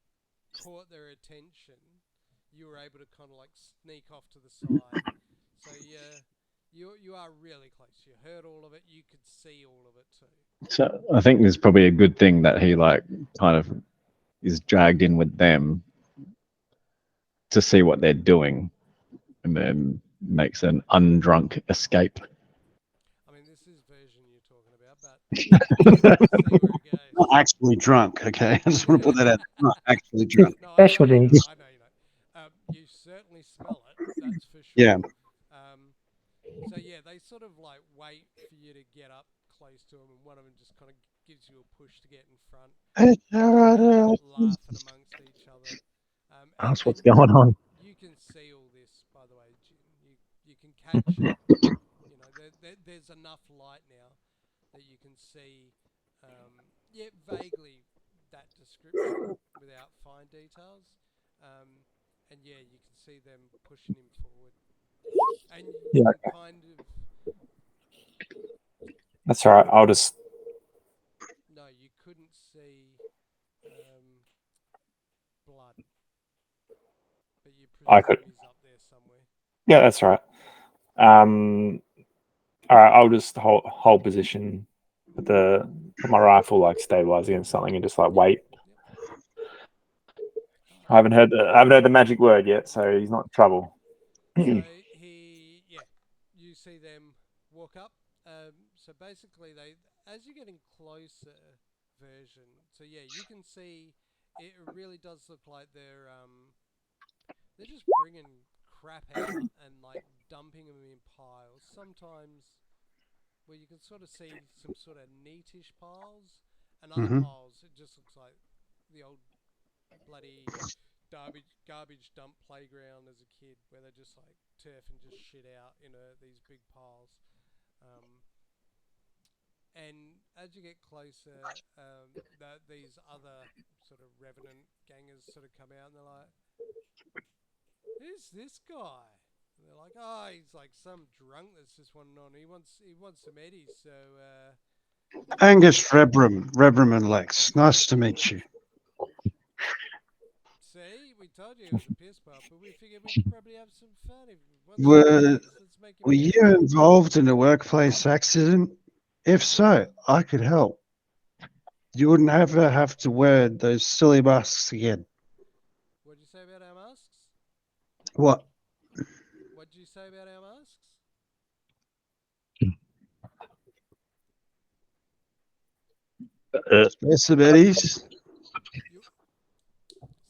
caught their attention, you were able to kind of like sneak off to the side. So yeah, you are really close. You heard all of it. You could see all of it too. So I think there's probably a good thing that he like kind of is dragged in with them to see what they're doing, and then makes an undrunk escape. I mean, this is version you're talking about, but see where it goes. Not actually drunk, okay? I just want to put that out. Not actually drunk. No, Specialties. I know you know. You certainly smell it. That's for sure. Yeah. So yeah, they sort of like wait for you to get up close to them, and one of them just kind of gives you a push to get in front. Laughing amongst each other. That's what's going on. You can see all this, by the way, Jim. You can catch it. You know, there's enough light now that you can see, vaguely that description without fine details. And yeah, you can see them pushing him forward. And you can kind of... That's all right. I'll just... No, you couldn't see blood. But you I could. presume he's up there somewhere. Yeah, that's all right. All right, I'll just hold position with put my rifle like stabilized against something and just like wait. I haven't heard the magic word yet, so he's not in trouble. So you see them walk up. So basically, as you're getting closer, version. So yeah, you can see it really does look like they're just bringing crap out and like dumping them in piles. Sometimes where you can sort of see some sort of neatish piles, and other piles it just looks like the old bloody garbage dump playground as a kid, where they just like turf and just shit out in these big piles. And as you get closer, these other sort of revenant gangers sort of come out and they're like, "Who's this guy?" And they're like, "Oh, he's like some drunk that's just wanting on. He wants some eddies." So Angus Rebram and Lex. Nice to meet you. see, we told you it was a piss pop, but we figured we could probably have some fun. If let's make Were you involved in a workplace accident? If so, I could help. You wouldn't ever have to wear those silly masks again. What'd you say about our masks? What? What'd you say about our masks? Yes, Betty's. You, is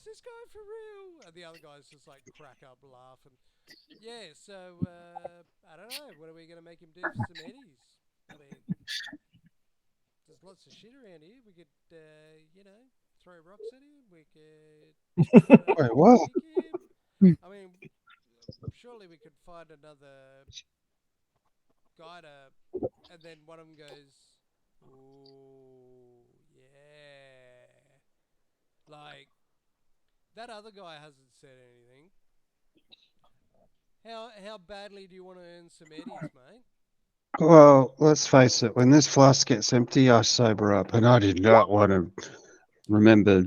this guy for real? And the other guys just like crack up laughing. Yeah, so I don't know. What are we gonna make him do for some eddies? I mean, there's lots of shit around here. We could, throw rocks at him. We could Wait, what? kick him. I mean, surely we could find another guy to, and then one of them goes, "Ooh, yeah." Like that other guy hasn't said anything. How badly do you want to earn some eddies, mate? Well, let's face it. When this flask gets empty, I sober up, and I did not want to remember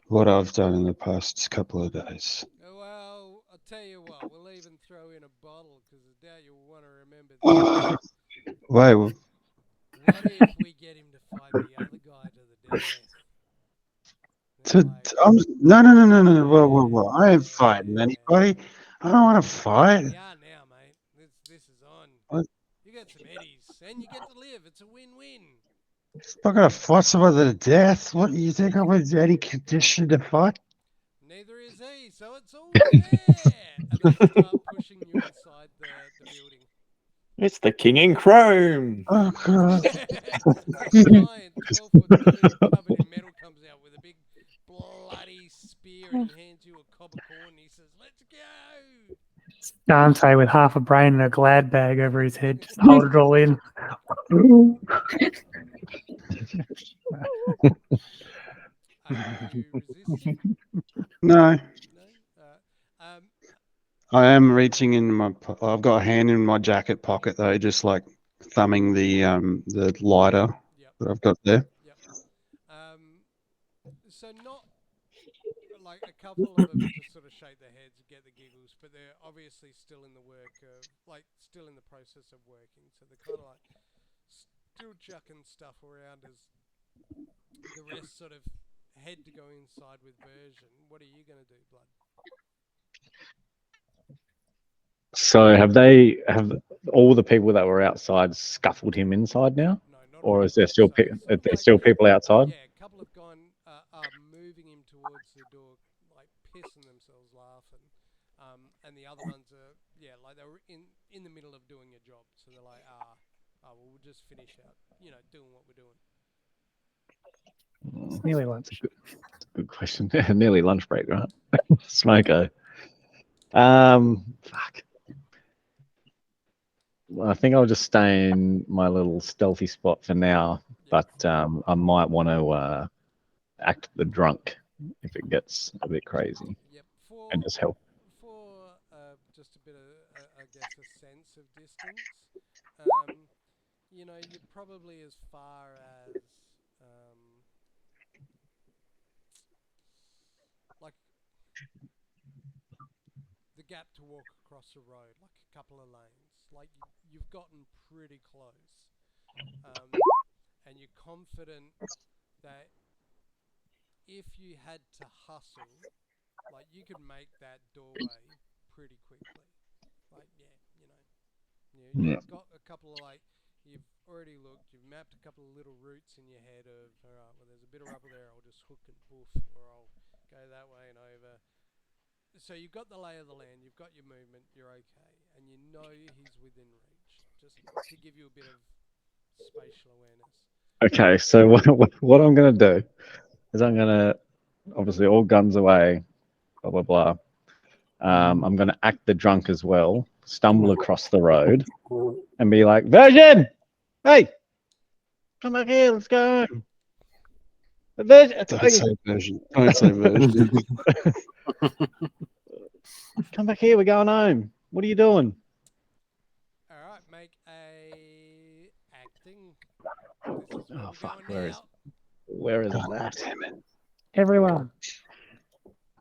what I've done in the past couple of days. Well, I'll tell you what. We'll even throw in a bottle because I doubt you'll want to remember this. Wait, What if we get him to fight the other guy to the death? no. Whoa. I ain't fighting anybody. I don't want to fight. You are now, mate. This is on. What? You get some eddies, and you get to live. It's a win-win. I'm not going to fight somebody to death. What, you think I'm in any condition to fight? Neither is he, so it's all fair. And they start pushing you inside the building. It's the King in Chrome. Oh, God. This giant 12-foot dude covered in metal comes out with a big bloody spear and he hands you a cob of corn and he says, "Let's go!" Dante with half a brain and a glad bag over his head, just hold it all in. Are you resisting? No. No? I am reaching in my. I've got a hand in my jacket pocket though, just like thumbing the lighter Yep. that I've got there. Yep. So not like a couple of them just sort of shake their heads and get the giggles, but they're obviously still in the work of, like, still in the process of working. So they're kind of like still chucking stuff around as the rest sort of head to go inside with version. What are you going to do, Blood? So have all the people that were outside scuffled him inside now, No, not or all is of there them. still So sort of there's like, still people outside? yeah, a couple have gone, are moving him towards the door, like pissing themselves laughing. And the other ones are, like they were in the middle of doing a job. So they're like, well, we'll just finish out, doing what we're doing. It's nearly lunch. Good question. Nearly lunch break, right? Smoko. Fuck. Well, I think I'll just stay in my little stealthy spot for now, but I might want to act the drunk if it gets a bit crazy. Yep. And just help. For just a bit of, I guess, a sense of distance, you're probably as far as, like, the gap to walk across the road, like a couple of lanes. Like, you've gotten pretty close. And you're confident that if you had to hustle, like, you could make that doorway pretty quickly. Like, you've got a couple of, like, you've already looked, you've mapped a couple of little routes in your head of, all right, well, there's a bit of rubble there, I'll just hook and poof, or I'll go that way and over. So you've got the lay of the land, you've got your movement, you're okay, and you know he's within reach, just to give you a bit of spatial awareness. Okay, so what I'm going to do is I'm going to, obviously, all guns away, blah, blah, blah. I'm going to act the drunk as well, stumble across the road, and be like, "Virgin! Hey! Come back here, let's go home. Virgin! Don't say version. Don't say version. Come back here, we're going home. What are you doing?" All right, make a acting. This is where Oh, we're fuck, going now. where is that? Damn it. Everyone.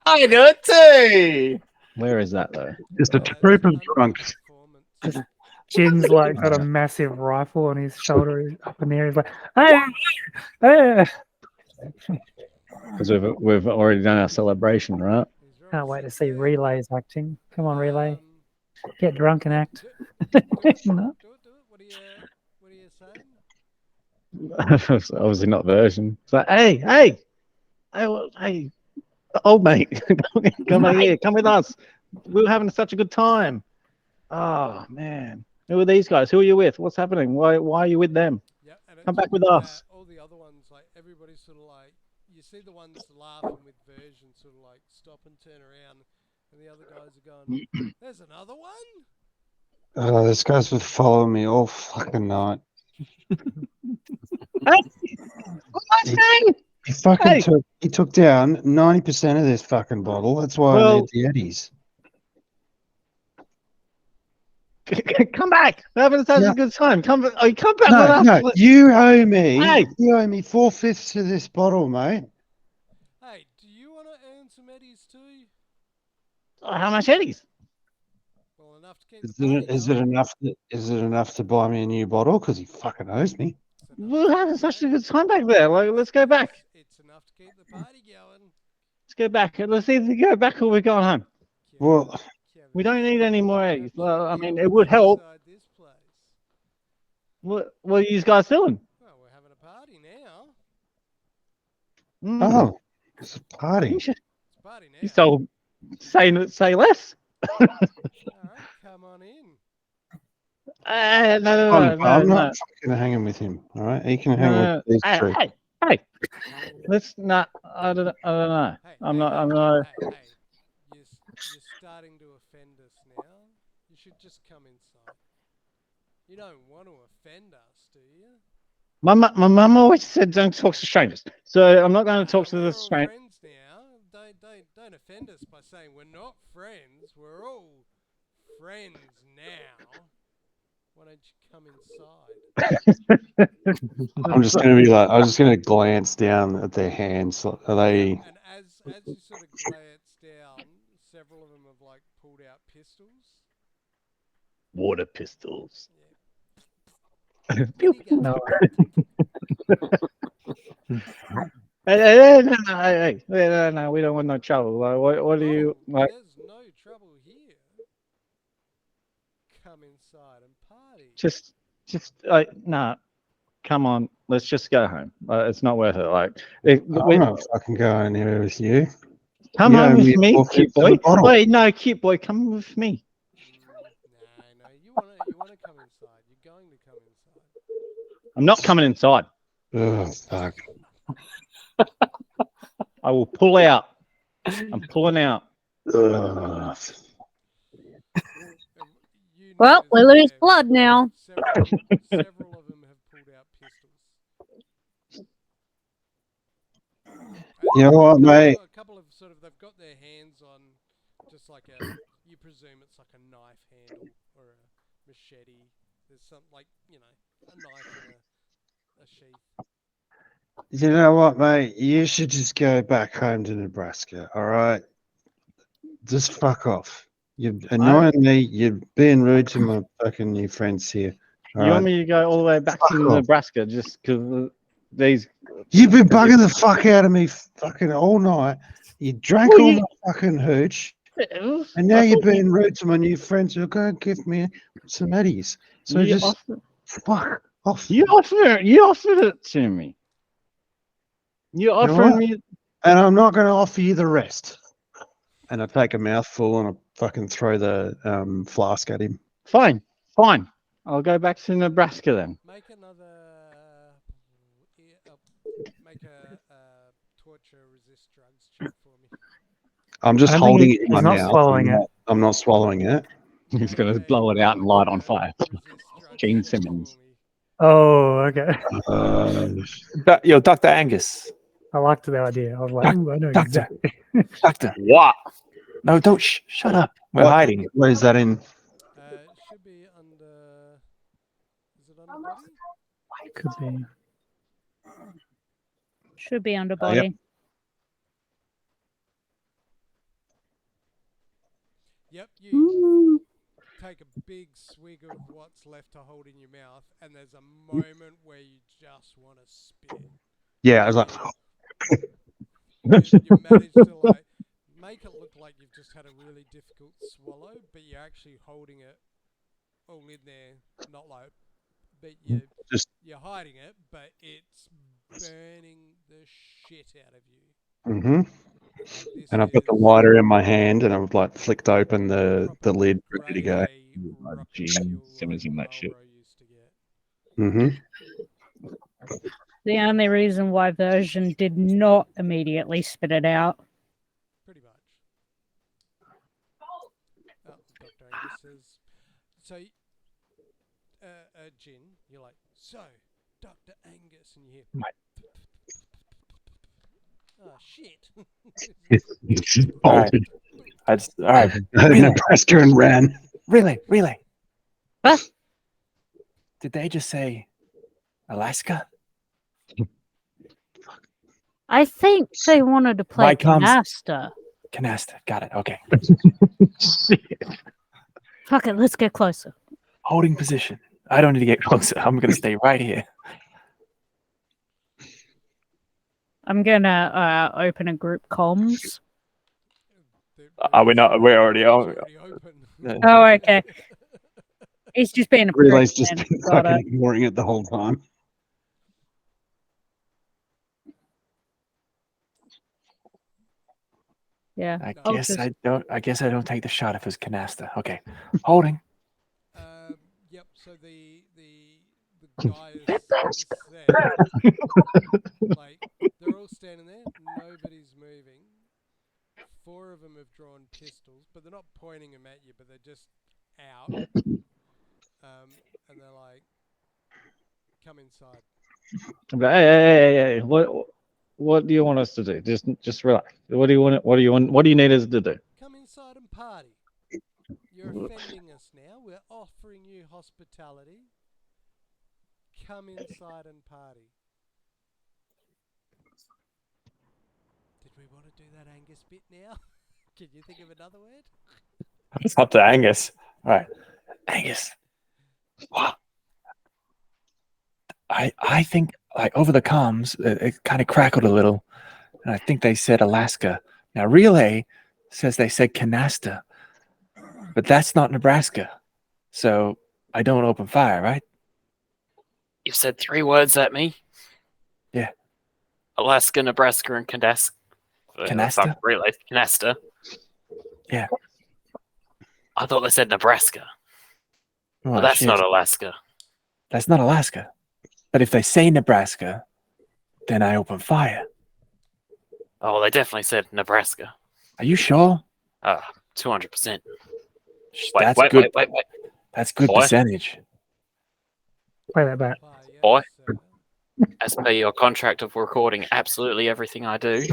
I do it too. Where is that, though? Just a It's troop of under drunks. performance. Jin's like got a massive rifle on his shoulder, he's up in the air. He's like, hey, hey. Because we've already done our celebration, right? He's very Can't wait to sick see there. Relay's acting. Come on, Relay. Um, Get drunk and act. do it. No. Do it. What are you saying? Obviously not version. It's like, hey, old mate, come here, come with us. We were having such a good time. Oh man, who are these guys? Who are you with? What's happening? Why are you with them? Yeah, and Come it's back with like us. all the other ones, like everybody's sort of like, you see the ones laughing with version, sort of like stop and turn around, and the other guys are going, "There's another one." This guy's been following me all fucking night. He fucking took down 90% of this fucking bottle. That's why I need the Eddies. Come back. We're having such a good time. Come back with No, us. you owe me. Hey. You owe me 4/5 of this bottle, mate. Hey, do you want to earn some eddies too? How much Eddies? Well, enough to keep the party going. Is it enough to buy me a new bottle? Because he fucking owes me. We're having such a good time back there. Like, let's go back. It's enough to keep the party going. Let's go back. Let's either go back or we're going home. Well, we don't need any more Eddies. Well, I mean, it would help. This place. What are you guys doing? Well, we're having a party now. Oh, it's a party. It's a party now. You told say less. All right, come on in. No. I'm not fucking hanging with him. All right, he can hang with these three. Hey. Let's not. I don't know. I'm not. Hey. You're starting to offend us now. You should just come inside. You don't want to offend us, do you? My mum always said don't talk to strangers, so I'm not going to talk to the stranger. We're all friends now. Don't offend us by saying we're not friends. We're all friends now. Why don't you come inside? I'm just going to be like, I'm just going to glance down at their hands. Are they? And as you sort of glance down, several of them have like pulled out pistols. Water pistols. Yeah. No. Hey, no, we don't want no trouble. Like, what do you like? There's no trouble here. Come inside and party. Just like, nah. Come on, let's just go home. It's not worth it. Like, I'm not fucking going anywhere with you. Come home with me, cute boy. Wait, no, cute boy, come with me. No, you wanna come inside. You're going to come inside. I'm not coming inside. Oh fuck. I will pull out. I'm pulling out. Well, we lose blood now. Several of them have pulled out pistols. You know what, mate? A couple of sort of, they've got their hands on just like you presume it's like a knife handle or a machete. There's something like, a knife in a sheath. You know what, mate? You should just go back home to Nebraska, all right? Just fuck off. You're annoying me. You're being rude to my fucking new friends here. You want me to go all the way back to Nebraska just because these... You've been bugging the fuck out of me fucking all night. You drank all my fucking hooch. And now you're being rude to my new friends who are going to give me some eddies. So just fuck off. You offered it to me. You offered me... And I'm not going to offer you the rest. And I take a mouthful and I fucking throw the flask at him. Fine. I'll go back to Nebraska then. Make a torture resist drugs check for me. I'm just holding it in my mouth. Swallowing it. I'm not swallowing it. He's going to blow it out and light on fire. Gene Simmons. Oh, okay. Yo, Dr. Angus. I liked the idea. I was like, ooh, I know exactly. Doctor. What? No, don't. Shut up. We're hiding. Where is that in? It should be under... Is it under body? Could be. Should be under body. Yep, you take a big swig of what's left to hold in your mouth, and there's a moment where you just want to spit. Yeah, I was like, You manage to like make it look like you've just had a really difficult swallow, but you're actually holding it all in there, not like, but you're hiding it, but it's burning the shit out of you. Like this and I put the lighter in my hand, and I've like flicked open the lid, ready to go. Gene Simmons and that shit. The only reason why version did not immediately spit it out. Pretty much. Oh, Dr. Angus says, so, Jin, you're like, so, Dr. Angus, and you hear, oh, shit. All right. All right. Nebraska and ran. Relay. Huh? Did they just say Alaska? I think they wanted to play Canasta. Canasta. Got it. Okay. Fuck it, let's get closer. Holding position. I don't need to get closer. I'm going to stay right here. I'm gonna open a group comms. We're not. We're already on. open. Oh, okay. He's just being a Relay's prick, just man. been Got fucking it. ignoring it the whole time. Yeah. I I'll guess just- I don't take the shot if it's canasta. Okay. Holding. Yep. So the guy is there. Like they're all standing there. Nobody's moving. 4 of them have drawn pistols, but they're not pointing them at you. But they're just out. And they're like, "Come inside." Hey! What do you want us to do? Just relax. What do you want? What do you need us to do? Come inside and party. You're offending us now. We're offering you hospitality. Come inside and party. Did we want to do that Angus bit now? Can you think of another word? It's up to Angus. All right. Angus. What? I think like over the comms, it kind of crackled a little, and I think they said Alaska. Now Relay says they said Canasta, but that's not Nebraska, so I don't open fire, right? You've said 3 words at me. Yeah. Alaska, Nebraska, and Canasta. Canasta? Relay, Canasta. Yeah. I thought they said Nebraska. Oh, But that's shit. not Alaska. That's not Alaska. But if they say Nebraska, then I open fire. Oh, they definitely said Nebraska. Are you sure? 200%. That's Wait. good. That's good Boy. percentage. Play that back. Boy. As per your contract of recording absolutely everything I do,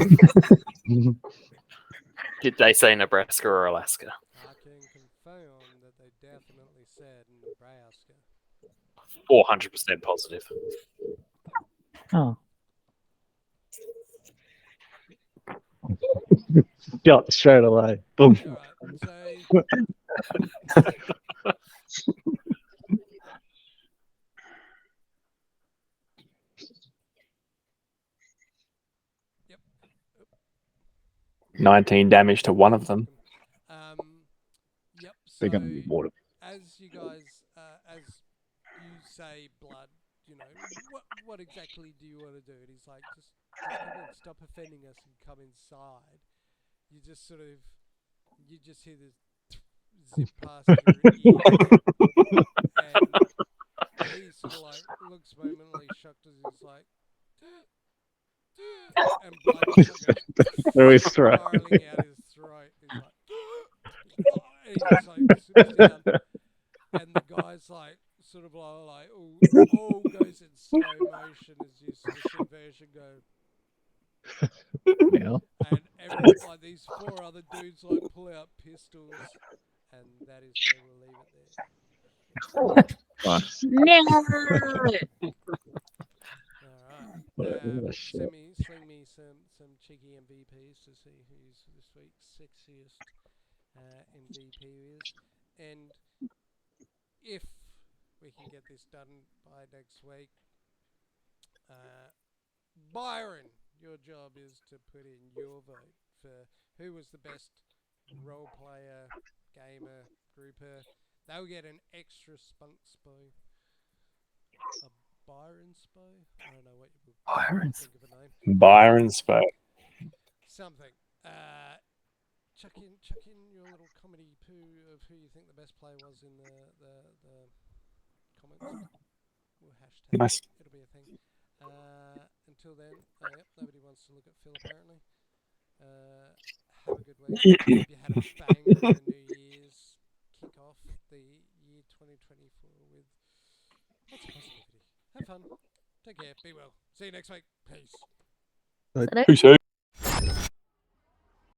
did they say Nebraska or Alaska? I can confirm that they definitely said Nebraska. 400% positive. Oh. Got straight away. Boom. All right, so 19 damage to one of them. Yep. They're So gonna be water. as you guys, as you say, blood. You know, what exactly do you want to do? And he's like, just come in, stop offending us, and come inside. You just sort of, you just hear this zip past your ear, and he sort of like looks momentally shocked as he's like, and blood just like Through his throat. spiraling out his throat. He's like, he just like sits down, and the guy's like sort of like all goes in slow motion as you sort of see version go. Yeah. And everyone, like these 4 other dudes like pull out pistols, and that is where we'll leave it there. Nice. Alright. Shit. Sling me some cheeky MVPs to see who's this week's sexiest MVP is. And if we can get this done by next week, Byron, your job is to put in your vote for who was the best role player, gamer, grouper. They'll get an extra spunk spo. A Byron spo? I don't know what you would Byron think of a name. Byron spoke. Something. Chuck in your little comedy poo of who you think the best player was in the comments. Or hashtag. Nice. It'll be a thing. Until then, yep, nobody wants to look at Phil apparently. Have a good week. Hope you had a banger in the New Year's. Kick off the year 2024 with lots of positivity. Have fun. Take care. Be well. See you next week. Peace. So Appreciate it.